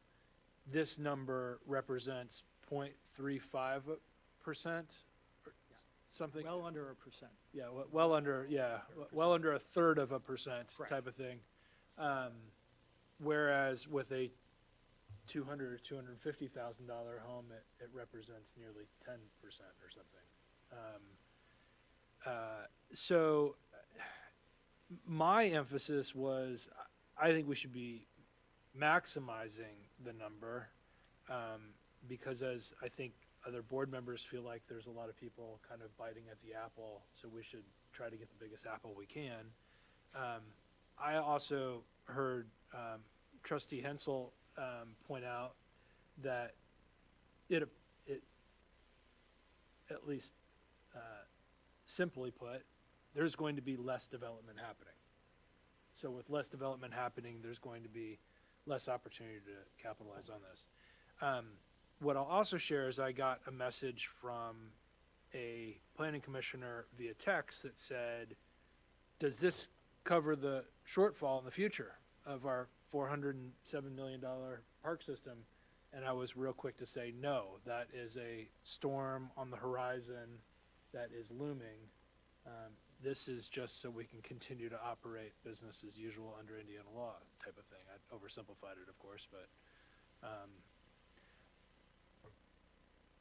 this number represents 0.35%, or something. Well under 1%. Yeah, well under, well under 1/3% Correct. type of thing. Whereas with a $200,000 or $250,000 home, it represents nearly 10% or something. So my emphasis was, I think we should be maximizing the number, because as I think other board members feel like there's a lot of people kind of biting at the apple, so we should try to get the biggest apple we can. I also heard Trustee Hensel point out that it at least simply put, there's going to be less development happening. So with less development happening, there's going to be less opportunity to capitalize on this. What I'll also share is I got a message from a planning commissioner via text that said, does this cover the shortfall in the future of our $407 million park system? And I was real quick to say, no, that is a storm on the horizon that is looming. This is just so we can continue to operate business as usual under Indiana law type of thing. I oversimplified it, of course, but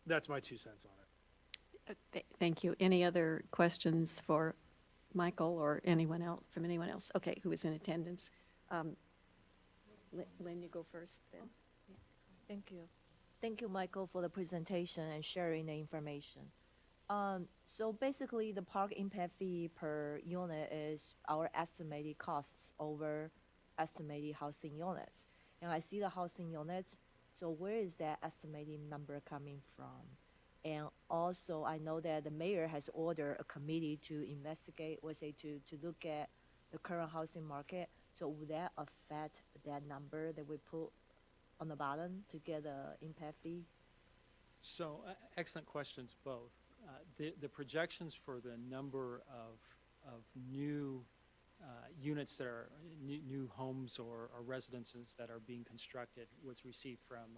that's my 2 cents on it. Thank you. Any other questions for Michael or anyone else, from anyone else? Okay, who is in attendance? Lynn, you go first then. Thank you. Thank you, Michael, for the presentation and sharing the information. So basically, the park impact fee per unit is our estimated costs over estimated housing units. And I see the housing units, so where is that estimated number coming from? And also, I know that the mayor has ordered a committee to investigate, or say to look at the current housing market. So would that affect that number that we put on the bottom to get the impact fee? So, excellent questions, both. The projections for the number of new units that are new homes or residences that are being constructed was received from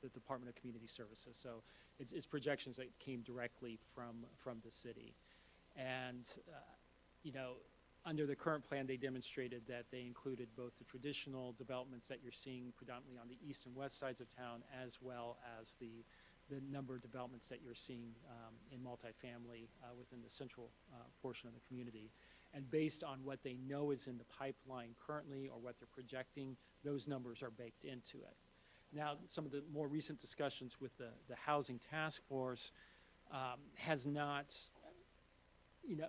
the Department of Community Services. So it's projections that came directly from the city. And, you know, under the current plan, they demonstrated that they included both the traditional developments that you're seeing predominantly on the east and west sides of town, as well as the number of developments that you're seeing in multifamily within the central portion of the community. And based on what they know is in the pipeline currently or what they're projecting, those numbers are baked into it. Now, some of the more recent discussions with the Housing Task Force has not, you know,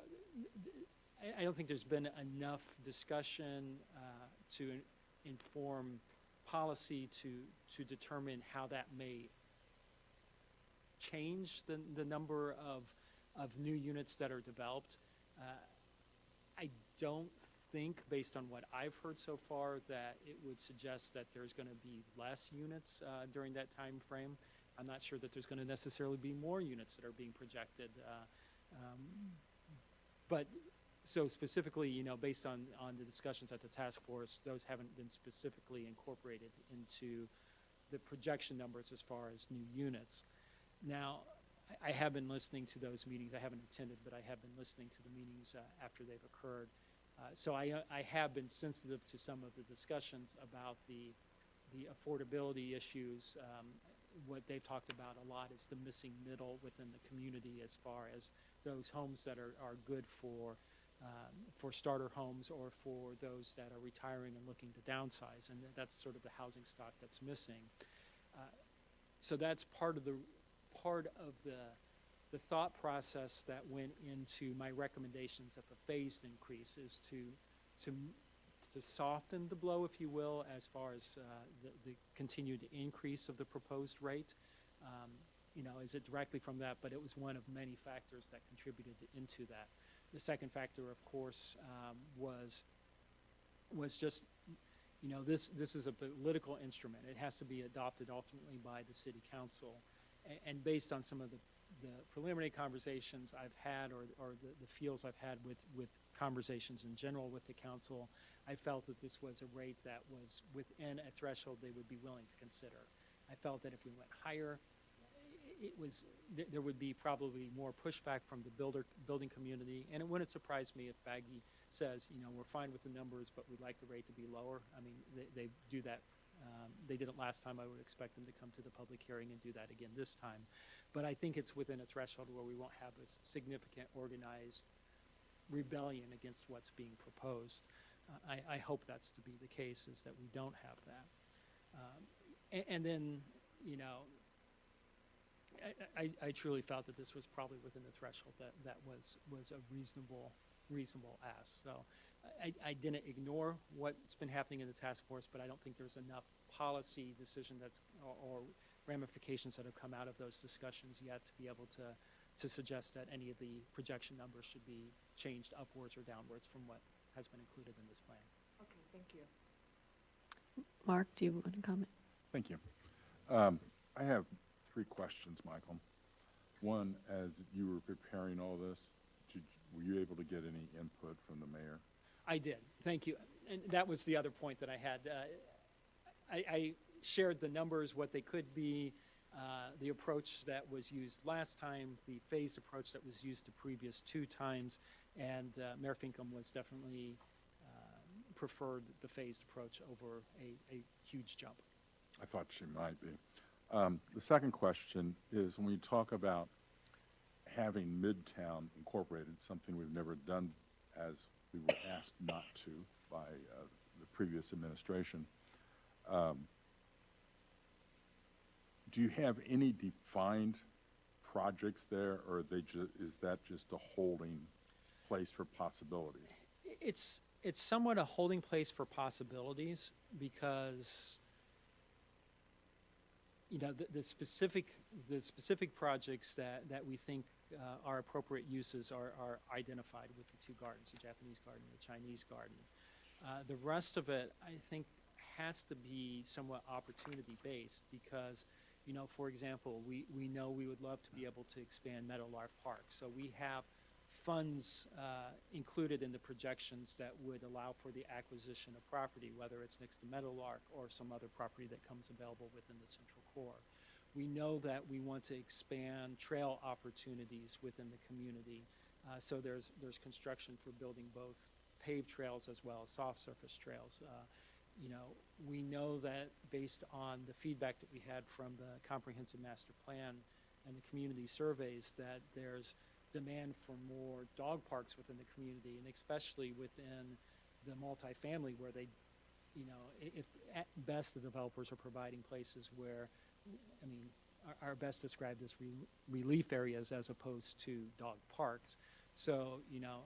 I don't think there's been enough discussion to inform policy to determine how that may change the number of new units that are developed. I don't think, based on what I've heard so far, that it would suggest that there's going to be less units during that time frame. I'm not sure that there's going to necessarily be more units that are being projected. But so specifically, you know, based on the discussions at the task force, those haven't been specifically incorporated into the projection numbers as far as new units. Now, I have been listening to those meetings. I haven't attended, but I have been listening to the meetings after they've occurred. So I have been sensitive to some of the discussions about the affordability issues. What they've talked about a lot is the missing middle within the community as far as those homes that are good for starter homes or for those that are retiring and looking to downsize. And that's sort of the housing stock that's missing. So that's part of the thought process that went into my recommendations of a phased increase, is to soften the blow, if you will, as far as the continued increase of the proposed rate. You know, is it directly from that? But it was one of many factors that contributed into that. The second factor, of course, was just, you know, this is a political instrument. It has to be adopted ultimately by the city council. And based on some of the preliminary conversations I've had, or the feels I've had with conversations in general with the council, I felt that this was a rate that was within a threshold they would be willing to consider. I felt that if we went higher, there would be probably more pushback from the building community, and it wouldn't surprise me if Baggy says, you know, we're fine with the numbers, but we'd like the rate to be lower. I mean, they do that. They did it last time. I would expect them to come to the public hearing and do that again this time. But I think it's within a threshold where we won't have a significant organized rebellion against what's being proposed. I hope that's to be the case, is that we don't have that. And then, you know, I truly felt that this was probably within the threshold that was a reasonable ask. So I didn't ignore what's been happening in the task force, but I don't think there's enough policy decision or ramifications that have come out of those discussions yet to be able to suggest that any of the projection numbers should be changed upwards or downwards from what has been included in this plan. Okay, thank you. Mark, do you want to comment? Thank you. I have 3 questions, Michael. One, as you were preparing all this, were you able to get any input from the mayor? I did. Thank you. And that was the other point that I had. shared the numbers, what they could be, the approach that was used last time, the phased approach that was used the previous 2 times, and Mayor Finkham was definitely preferred the phased approach over a huge jump. I thought she might be. The second question is, when we talk about having Midtown incorporated, something we've never done as we were asked not to by the previous administration, do you have any defined projects there, or is that just a holding place for possibilities? It's somewhat a holding place for possibilities because, you know, the specific projects that we think are appropriate uses are identified with the 2 gardens, the Japanese garden and the Chinese garden. The rest of it, I think, has to be somewhat opportunity-based because, you know, for example, we know we would love to be able to expand Meadowlark Park. So we have funds included in the projections that would allow for the acquisition of property, whether it's next to Meadowlark or some other property that comes available within the Central Core. We know that we want to expand trail opportunities within the community. So there's construction for building both paved trails as well as soft surface trails. You know, we know that based on the feedback that we had from the comprehensive master plan and the community surveys, that there's demand for more dog parks within the community, and especially within the multifamily where they, you know, if at best the developers are providing places where, I mean, are best described as relief areas as opposed to dog parks. So, you know,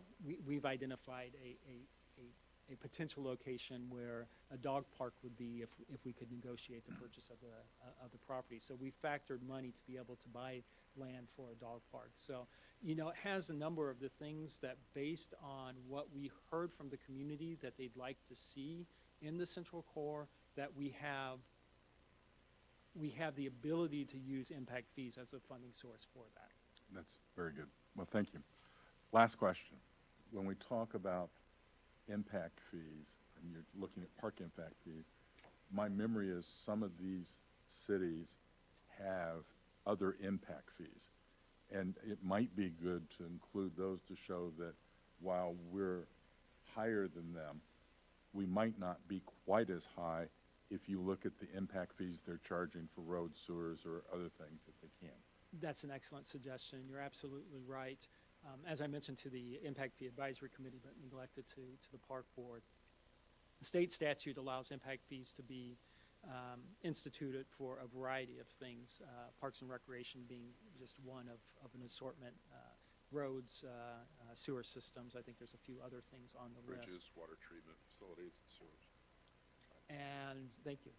we've identified a potential location where a dog park would be if we could negotiate the purchase of the property. So we factored money to be able to buy land for a dog park. So, you know, it has a number of the things that, based on what we heard from the community that they'd like to see in the Central Core, that we have the ability to use impact fees as a funding source for that. That's very good. Well, thank you. Last question. When we talk about impact fees, and you're looking at park impact fees, my memory is some of these cities have other impact fees. And it might be good to include those to show that while we're higher than them, we might not be quite as high if you look at the impact fees they're charging for road, sewers, or other things that they can. That's an excellent suggestion. You're absolutely right. As I mentioned to the Impact Fee Advisory Committee, but neglected to the Park Board, the state statute allows impact fees to be instituted for a variety of things, Parks and Recreation being just one of an assortment, roads, sewer systems. I think there's a few other things on the list. Bridges, water treatment facilities, and sewers. And thank you.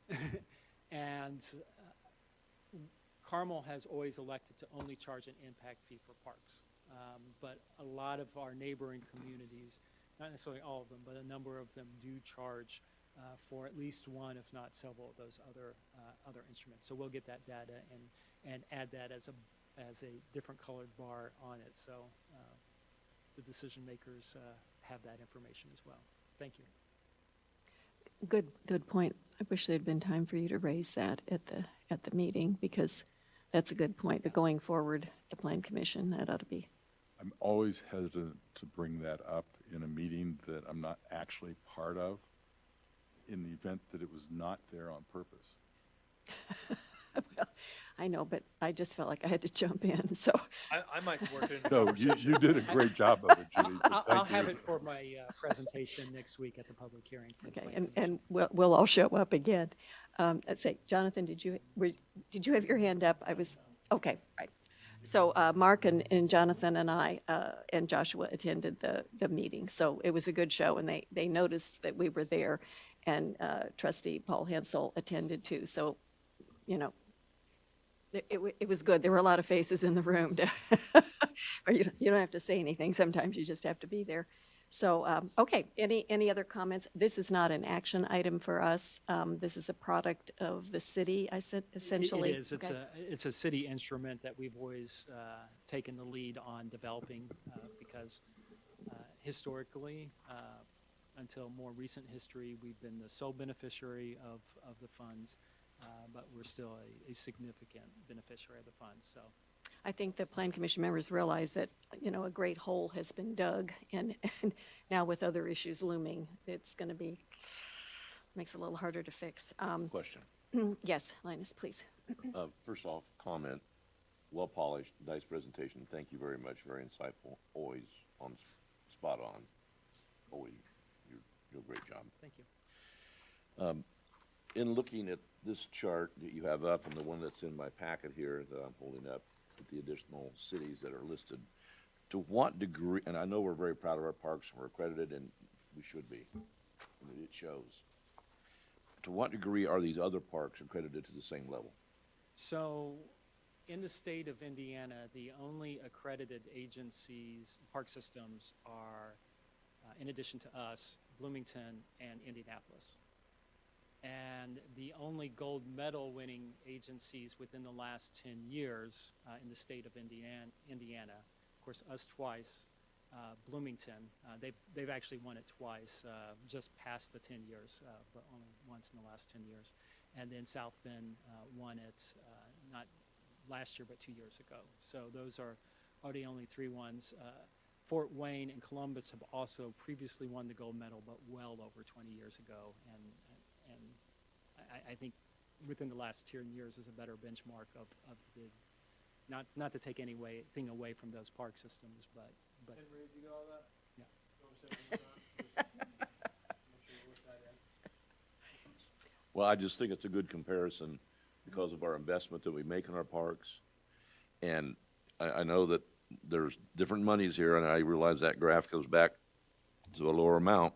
And Carmel has always elected to only charge an impact fee for parks. But a lot of our neighboring communities, not necessarily all of them, but a number of them do charge for at least one, if not several of those other instruments. So we'll get that data and add that as a different colored bar on it. So the decision makers have that information as well. Thank you. Good point. I wish there'd been time for you to raise that at the meeting, because that's a good point. But going forward, the Plan Commission, that ought to be. I'm always hesitant to bring that up in a meeting that I'm not actually part of, in the event that it was not there on purpose. Well, I know, but I just felt like I had to jump in, so. I might work in. No, you did a great job of it, Judy. but I'll thank have you. it for my presentation next week at the public hearing. for the Okay, Plan and Commission. we'll all show up again. Let's say, Jonathan, did you have your hand up? Okay, right. So Mark and Jonathan and I and Joshua attended the meeting, so it was a good show, and they noticed that we were there, and Trustee Paul Hansel attended too, so, you know, it was good. There were a lot of faces in the room, or you don't have to say anything. Sometimes you just have to be there. So, okay, any other comments? This is not an action item for us. This is a product of the city, I said, essentially. It is. Okay. It's a city instrument that we've always taken the lead on developing because historically, until more recent history, we've been the sole beneficiary of the funds. but we're still a significant beneficiary of the funds, so. I think the Plan Commission members realize that, you know, a great hole has been dug, and now with other issues looming, it's going to be, makes it a little harder to fix. Question. Yes, Linus, please. First off, comment, well polished, nice presentation. Thank you very much. Very insightful. Always on, spot on. Always, you do a great job. Thank you. In looking at this chart that you have up and the one that's in my packet here that I'm holding up with the additional cities that are listed, to what degree, and I know we're very proud of our parks and we're accredited and we should be, and it shows. To what degree are these other parks accredited to the same level? So, in the state of Indiana, the only accredited agencies, park systems are, in addition to us, Bloomington and Indianapolis. And the only gold medal winning agencies within the last 10 years in the state of Indiana, of course, us twice, Bloomington, they've actually won it twice, just past the 10 years, but only once in the last 10 years. And then South Bend won it not last year, but 2 years ago. So those are the only three ones. Fort Wayne and Columbus have also previously won the gold medal, but well over 20 years ago. And I think within the last 10 years is a better benchmark of the, not to take anything away from those park systems, but. Henry, did you get all that? Yeah. You want me to say it one more time? Make sure you list that in. Well, I just think it's a good comparison because of our investment that we make in our parks. And I know that there's different monies here, and I realize that graph goes back to a lower amount.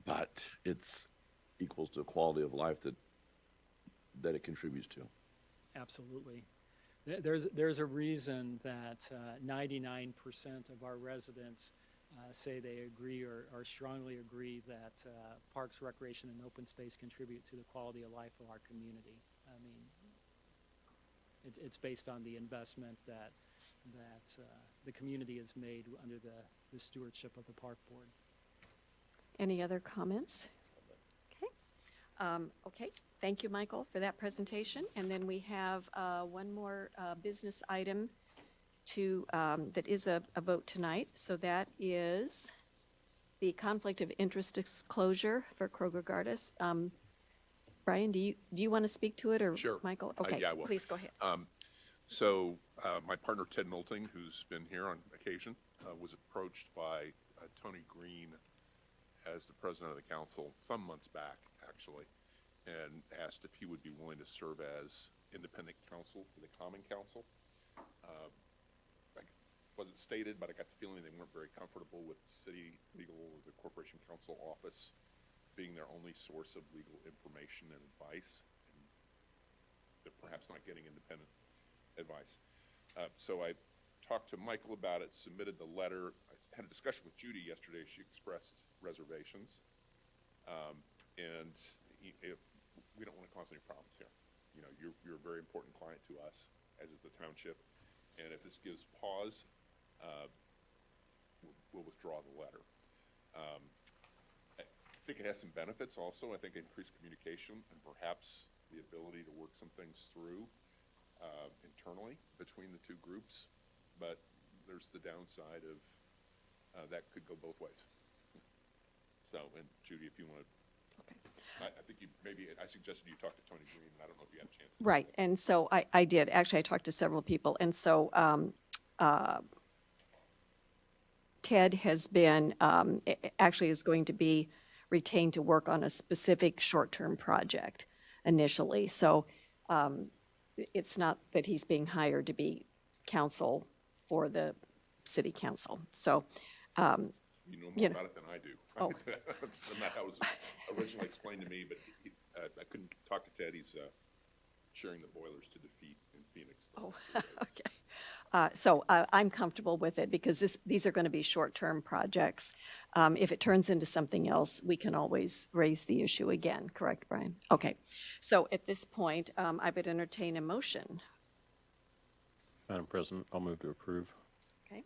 But it's equals to a quality of life that it contributes to. Absolutely. There's a reason that 99% of our residents say they agree or strongly agree that parks, recreation, and open space contribute to the quality of life of our community. I mean, it's based on the investment that the community has made under the stewardship of the park board. Any other comments? Okay, thank you, Michael, for that presentation. And then we have one more business item that is a vote tonight. So that is the conflict of interest disclosure for Kroger Gardas. Brian, do you want to speak to it, or Sure. Michael? Okay, Yeah, I will. please go ahead. So my partner Ted Nolting, who's been here on occasion, was approached by Tony Green as the president of the council some months back, actually, and asked if he would be willing to serve as independent counsel for the Common Council. Wasn't stated, but I got the feeling they weren't very comfortable with city legal or the corporation counsel office being their only source of legal information and advice, and they're perhaps not getting independent advice. So I talked to Michael about it, submitted the letter. I had a discussion with Judy yesterday. She expressed reservations. And we don't want to cause any problems here. You know, you're a very important client to us, as is the township. And if this gives pause, we'll withdraw the letter. I think it has some benefits also. I think increased communication and perhaps the ability to work some things through internally between the two groups. But there's the downside of that could go both ways. So, and Judy, if you want to, Okay. I think I suggested you talk to Tony Green, and I don't know if you had a chance to. Right, and so I did. Actually, I talked to several people, and so Ted has been, actually is going to be retained to work on a specific short-term project initially. So it's not that he's being hired to be counsel for the city council. So, You know more you know. about it than I do. Oh. That's not how it was originally explained to me, but I couldn't talk to Ted. He's sharing the boilers to defeat in Phoenix. Oh, okay. So I'm comfortable with it because these are going to be short-term projects. If it turns into something else, we can always raise the issue again. Correct, Brian? Okay. So at this point, I would entertain a motion. Madam President, I'll move to approve. Okay.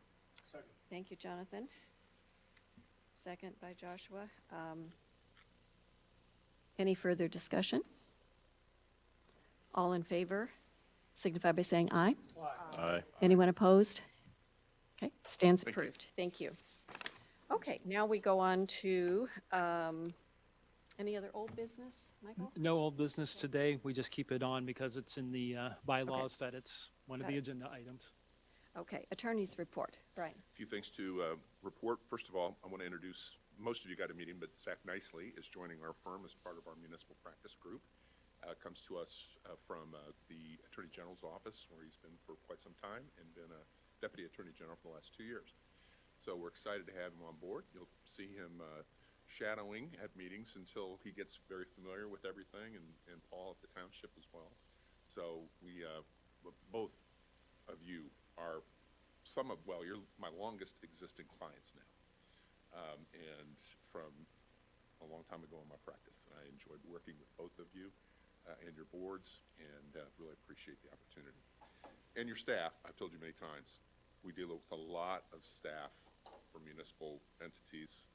Thank you, Jonathan. Second by Joshua. Any further discussion? All in favor signify by saying aye. Aye. Anyone opposed? Okay, stands approved. Thank you. Okay, now we go on to, any other old business, Michael? No old business today. We just keep it on because it's in the bylaws that it's one of Got the it. agenda items. Okay, attorney's report. Brian? A few things to report. First of all, I want to introduce, most of you got a meeting, but Zach Nicely is joining our firm as part of our municipal practice group. Comes to us from the Attorney General's office, where he's been for quite some time and been a Deputy Attorney General for the last 2 years. So we're excited to have him on board. You'll see him shadowing at meetings until he gets very familiar with everything, and Paul at the township as well. So we, both of you are you're my longest existing clients now. And from a long time ago in my practice. I enjoyed working with both of you and your boards, and really appreciate the opportunity. And your staff, I've told you many times, we deal with a lot of staff for municipal entities.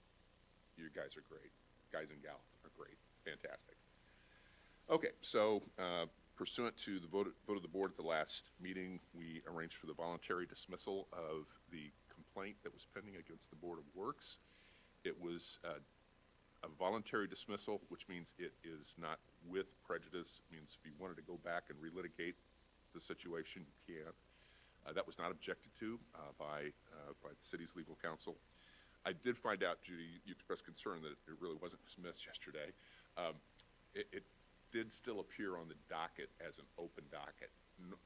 You guys are great. Guys and gals are great. Fantastic. Okay, so pursuant to the vote of the board at the last meeting, we arranged for the voluntary dismissal of the complaint that was pending against the Board of Works. It was a voluntary dismissal, which means it is not with prejudice. It means if you wanted to go back and relitigate the situation, you can. That was not objected to by the city's legal counsel. I did find out, Judy, you expressed concern that it really wasn't dismissed yesterday. It did still appear on the docket as an open docket. No,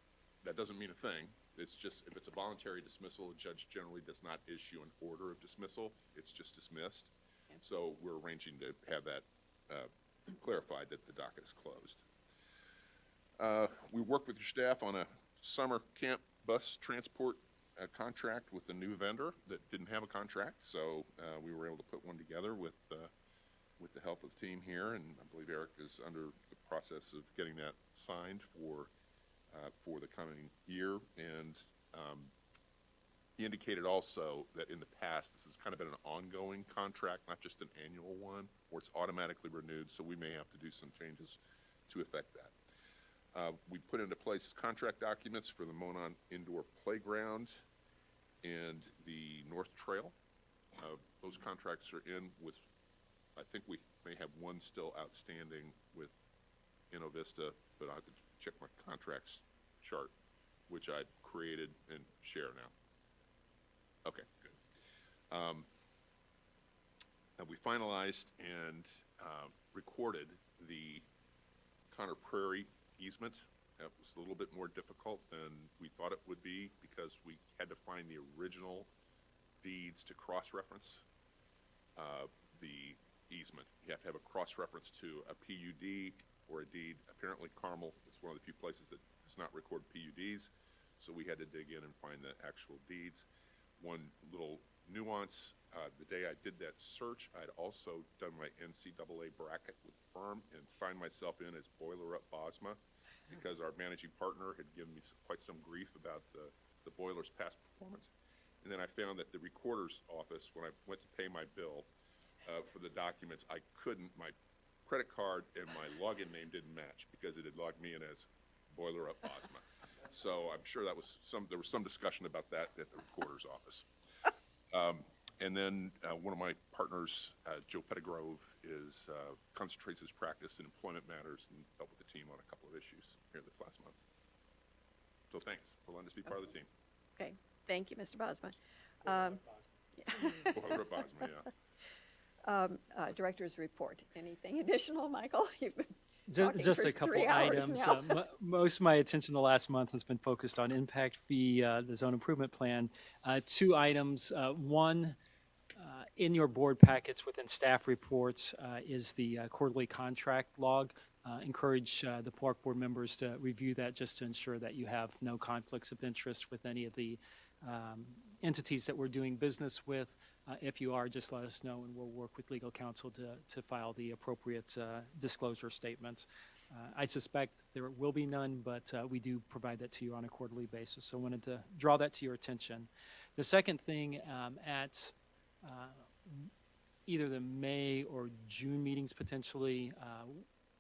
that doesn't mean a thing. It's just, if it's a voluntary dismissal, a judge generally does not issue an order of dismissal. It's just dismissed. Okay. So we're arranging to have that clarified that the docket is closed. We worked with your staff on a summer camp bus transport contract with a new vendor that didn't have a contract, so we were able to put one together with the help of the team here, and I believe Eric is under the process of getting that signed for the coming year. And he indicated also that in the past, this has kind of been an ongoing contract, not just an annual one, where it's automatically renewed, so we may have to do some changes to affect that. We put into place contract documents for the Monon Indoor Playground and the North Trail. Those contracts are in with, I think we may have one still outstanding with Innovista, but I have to check my contracts chart, which I created and share now. Okay, good. And we finalized and recorded the Connor Prairie easement. That was a little bit more difficult than we thought it would be, because we had to find the original deeds to cross-reference the easement. You have to have a cross-reference to a PUD or a deed. Apparently Carmel is one of the few places that does not record PUDs, so we had to dig in and find the actual deeds. One little nuance, the day I did that search, I'd also done my NCAA bracket with the firm and signed myself in as Boiler Up Bosma, because our managing partner had given me quite some grief about the boiler's past performance. And then I found that the recorder's office, when I went to pay my bill for the documents, I couldn't, my credit card and my login name didn't match, because it had logged me in as Boiler Up Bosma. So I'm sure that was there was some discussion about that at the recorder's office. And then one of my partners, Joe Pettigrove, concentrates his practice in employment matters and dealt with the team on a couple of issues here this last month. So thanks for letting us be part of the team. Okay, thank you, Mr. Bosma. Boiler Up Bosma, yeah. Director's report. Anything additional, Michael? You've been talking Just for a couple 3 hours items. now. Most of my attention the last month has been focused on impact fee, the zone improvement plan. 2 items. One, in your board packets within staff reports is the quarterly contract log. Encourage the park board members to review that, just to ensure that you have no conflicts of interest with any of the entities that we're doing business with. If you are, just let us know, and we'll work with legal counsel to file the appropriate disclosure statements. I suspect there will be none, but we do provide that to you on a quarterly basis. So I wanted to draw that to your attention. The second thing, at either the May or June meetings potentially,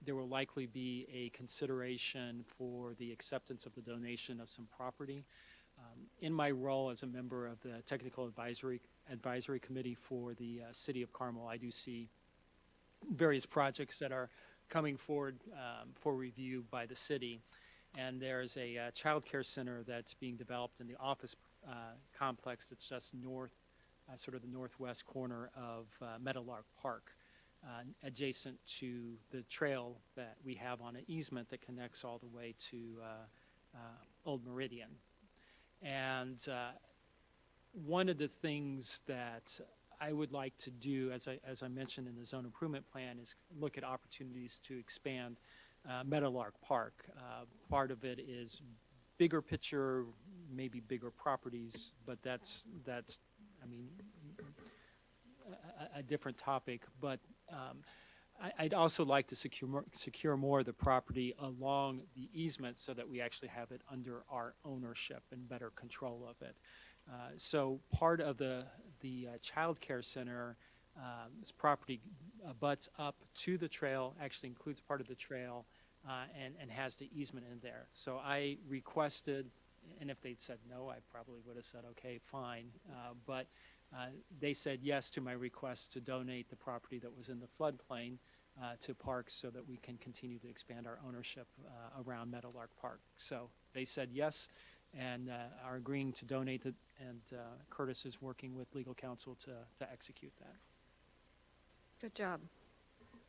there will likely be a consideration for the acceptance of the donation of some property. In my role as a member of the Technical Advisory Committee for the City of Carmel, I do see various projects that are coming forward for review by the city. And there's a child care center that's being developed in the office complex that's just north, sort of the northwest corner of Meadowlark Park, adjacent to the trail that we have on an easement that connects all the way to Old Meridian. And one of the things that I would like to do, as I mentioned in the zone improvement plan, is look at opportunities to expand Meadowlark Park. Part of it is bigger picture, maybe bigger properties, but that's I mean, a different topic. But I'd also like to secure more of the property along the easement so that we actually have it under our ownership and better control of it. So part of the child care center, this property butts up to the trail, actually includes part of the trail, and has the easement in there. So I requested, and if they'd said no, I probably would have said, okay, fine. But they said yes to my request to donate the property that was in the floodplain to parks so that we can continue to expand our ownership around Meadowlark Park. So they said yes and are agreeing to donate it, and Curtis is working with legal counsel to execute that. Good job.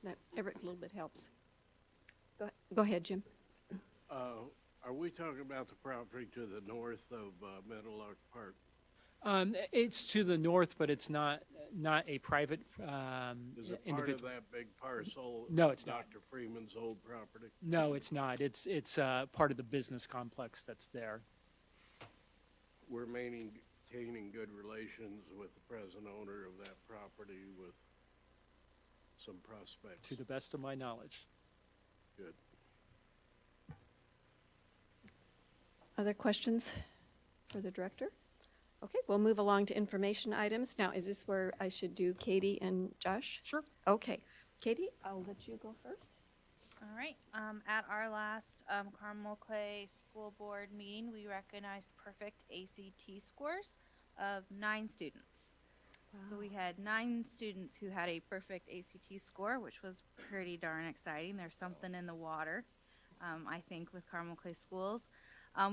That every little bit helps. Go ahead, Jim. Are we talking about the property to the north of Meadowlark Park? It's to the north, but it's not a private Is it part of individual. that big parcel? No, it's not. Dr. Freeman's old property? No, it's not. It's part of the business complex that's there. We're maintaining good relations with the present owner of that property with some prospects. To the best of my knowledge. Good. Other questions for the director? Okay, we'll move along to information items. Now, is this where I should do Katie and Josh? Sure. Okay. Katie, I'll let you go first. All right. At our last Carmel Clay School Board meeting, we recognized perfect ACT scores of 9 students. So we had 9 students who had a perfect ACT score, which was pretty darn exciting. There's something in the water, I think, with Carmel Clay Schools.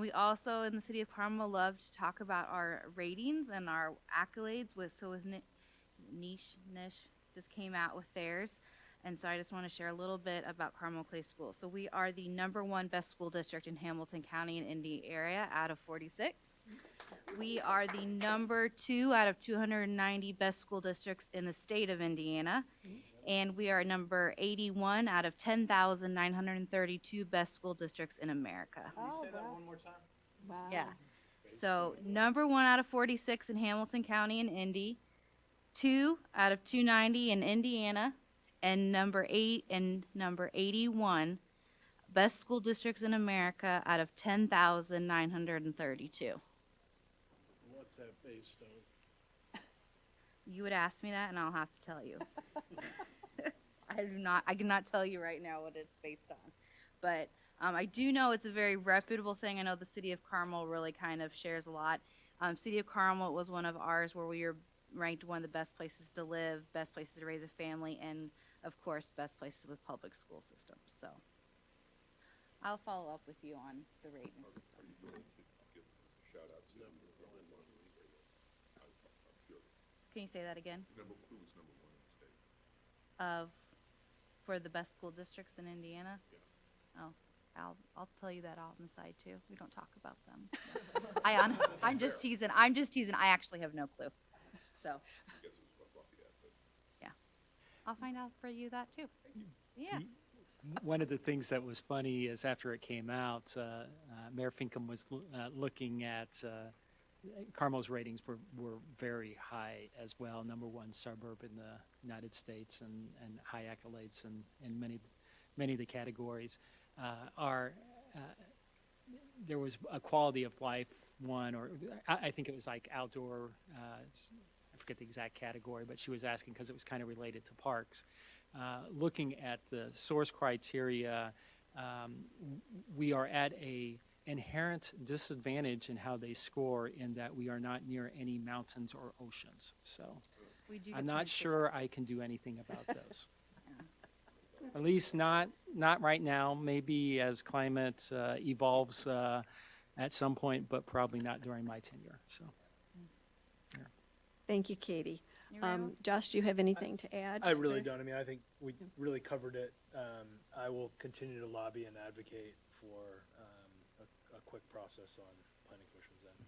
We also, in the city of Carmel, love to talk about our ratings and our accolades. With Niche just came out with theirs. And so I just want to share a little bit about Carmel Clay Schools. So we are the #1 best school district in Hamilton County and Indy area out of 46. We are the #2 out of 290 best school districts in the state of Indiana. And we are number 81 out of 10,932 best school districts in America. Can you say that one more time? Wow. Yeah. So #1 out of 46 in Hamilton County and Indy, 2 out of 290 in Indiana, and number 81 best school districts in America out of 10,932. What's that based on? You would ask me that, and I'll have to tell you. I cannot tell you right now what it's based on. But I do know it's a very reputable thing. I know the city of Carmel really kind of shares a lot. City of Carmel was one of ours where we were ranked one of the best places to live, best places to raise a family, and of course, best places with public school systems. So I'll follow up with you on the rating system. Are you willing to give a shout out to number one? I'm curious. Can you say that again? Who was number 1 in the state? For the best school districts in Indiana? Yeah. Oh, I'll tell you that on the side too. We don't talk about them. I'm just teasing. I'm just teasing. I actually have no clue. So I guess it was West Lafayette, but I'll find out for you that too. Yeah. One of the things that was funny is after it came out, Mayor Finkham was looking at Carmel's ratings were very high as well, #1 suburb in the United States, and high accolades in many of the categories. There was a quality of life one, or I think it was like outdoor, I forget the exact category, but she was asking because it was kind of related to parks. looking at the source criteria, we are at a inherent disadvantage in how they score in that we are not near any mountains or oceans. So We do I'm get not points for sure I can do anything about those. At least not right now. Maybe as climate evolves at some point, but probably not during my tenure. So. Thank you, Katie. You're very welcome. Josh, do you have anything to add? I really there? don't. I mean, I think we really covered it. I will continue to lobby and advocate for a quick process on planning commission's end.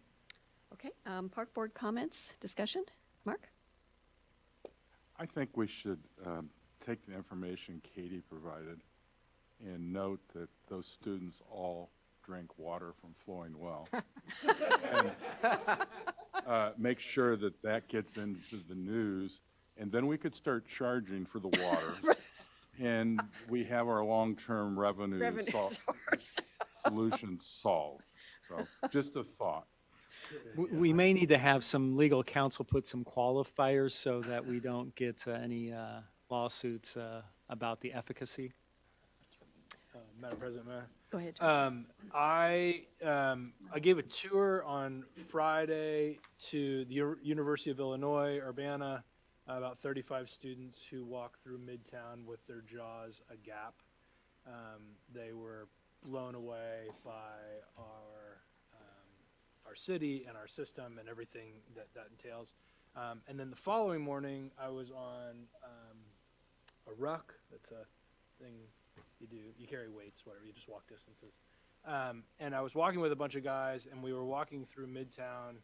Okay, Park Board comments, discussion? Mark? I think we should take the information Katie provided and note that those students all drink water from flowing well. And, make sure that that gets into the news, and then we could start charging for the water. And we have our long-term revenue source. solutions solved. So just a thought. We may need to have some legal counsel put some qualifiers so that we don't get any lawsuits about the efficacy. Madam President, may I? Go ahead, Josh. I gave a tour on Friday to the University of Illinois, Urbana, about 35 students who walked through Midtown with their jaws agape. They were blown away by our city and our system and everything that entails. And then the following morning, I was on a ruck. That's a thing you do. You carry weights, whatever. You just walk distances. And I was walking with a bunch of guys, and we were walking through Midtown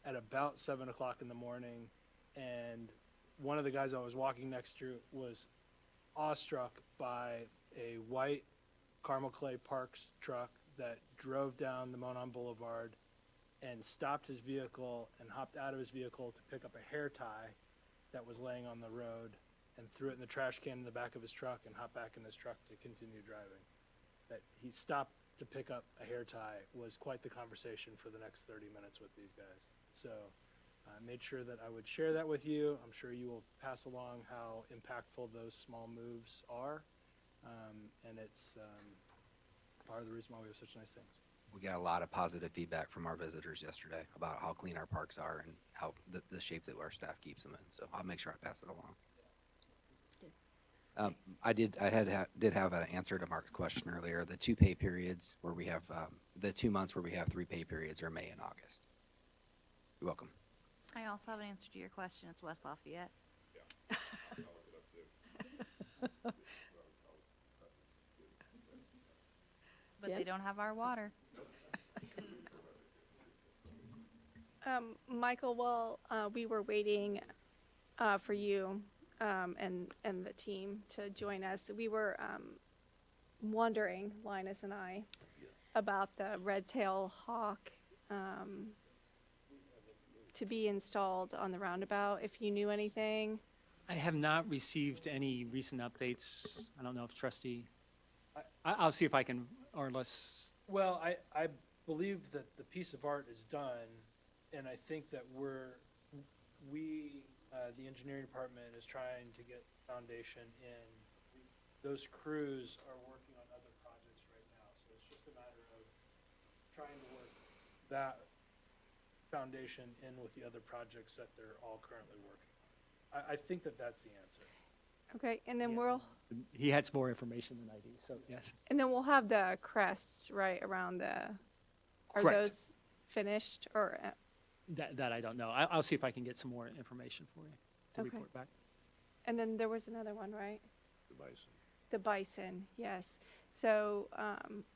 at about 7 o'clock in the morning. And one of the guys I was walking next to was awestruck by a white Carmel Clay Parks truck that drove down the Monon Boulevard and stopped his vehicle and hopped out of his vehicle to pick up a hair tie that was laying on the road and threw it in the trash can in the back of his truck and hopped back in his truck to continue driving. That he stopped to pick up a hair tie was quite the conversation for the next 30 minutes with these guys. So I made sure that I would share that with you. I'm sure you will pass along how impactful those small moves are. And it's part of the reason why we have such nice things. We got a lot of positive feedback from our visitors yesterday about how clean our parks are and how the shape that our staff keeps them in. So I'll make sure I pass it along. I did have an answer to Mark's question earlier. The 2 pay periods where we have, the 2 months where we have 3 pay periods are May and August. You're welcome. I also have an answer to your question. It's West Lafayette. But they Jen? don't have our water. Michael, while we were waiting for you and the team to join us, we were wondering, Linus and I, about the red-tail hawk to be installed on the roundabout, if you knew anything. I have not received any recent updates. I don't know if trustee, I'll see if I can, or unless, Well, I believe that the piece of art is done, and I think that the engineering department is trying to get foundation in. Those crews are working on other projects right now, so it's just a matter of trying to work that foundation in with the other projects that they're all currently working on. I think that that's the answer. Okay, and then Yes. He had some more information than I do, so yes. we'll have the crests right around the. Are Correct. those finished or? That I don't know. I'll see if I can get some more information for you to Okay. report back. And then there was another one, right? The bison. The bison, yes. So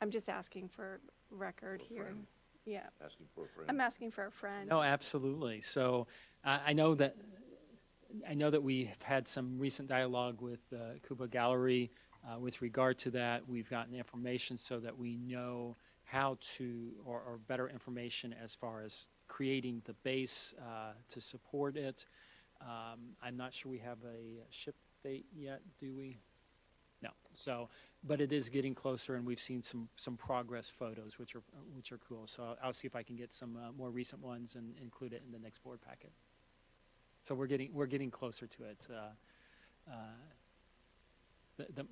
I'm just asking for record For a here. friend. Yeah, Asking for a friend. I'm asking for a friend. No, absolutely. So I know that we've had some recent dialogue with Cuba Gallery with regard to that. We've gotten information so that we know how to, or better information as far as creating the base to support it. I'm not sure we have a ship date yet, do we? No. So, but it is getting closer, and we've seen some progress photos, which are cool. So I'll see if I can get some more recent ones and include it in the next board packet. So we're getting closer to it.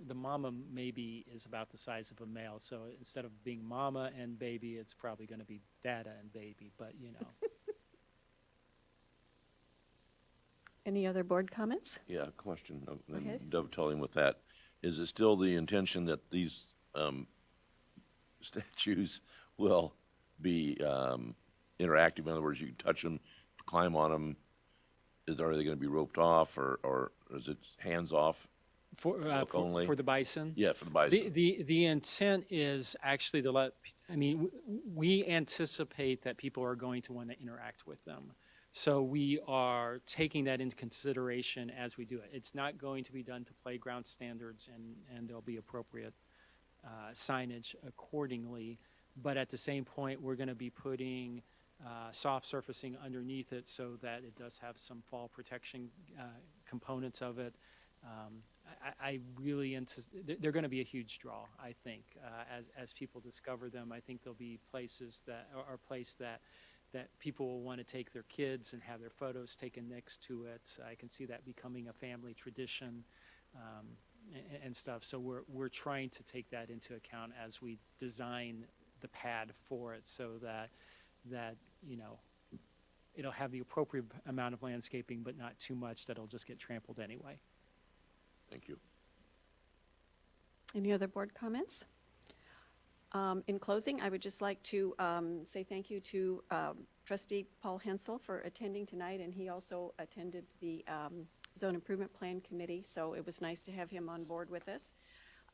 the mama maybe is about the size of a male, so instead of being mama and baby, it's probably going to be dada and baby, but you know. Any other board comments? Yeah, question, ahead. and dovetailing with that. Is it still the intention that these statues will be interactive? In other words, you can touch them, climb on them. Are they going to be roped off, or is it hands off? Look only? For the bison? Yeah, for the bison. The intent is actually to let, I mean, we anticipate that people are going to want to interact with them. So we are taking that into consideration as we do it. It's not going to be done to playground standards, and there'll be appropriate signage accordingly. But at the same point, we're going to be putting soft surfacing underneath it so that it does have some fall protection components of it. I really anticipate they're going to be a huge draw, I think, as people discover them. I think there'll be places that are a place that people will want to take their kids and have their photos taken next to it. I can see that becoming a family tradition and stuff. So we're trying to take that into account as we design the pad for it, so that you know, it'll have the appropriate amount of landscaping, but not too much that it'll just get trampled anyway. Thank you. Any other board comments? In closing, I would just like to say thank you to Trustee Paul Hensel for attending tonight, and he also attended the Zone Improvement Plan Committee, so it was nice to have him on board with us.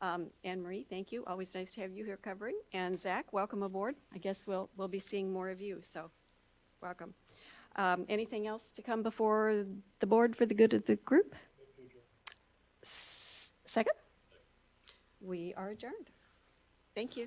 Anne Marie, thank you. Always nice to have you here covering. And Zach, welcome aboard. I guess we'll be seeing more of you, so welcome. Anything else to come before the board for the good of the group? Second? We are adjourned. Thank you.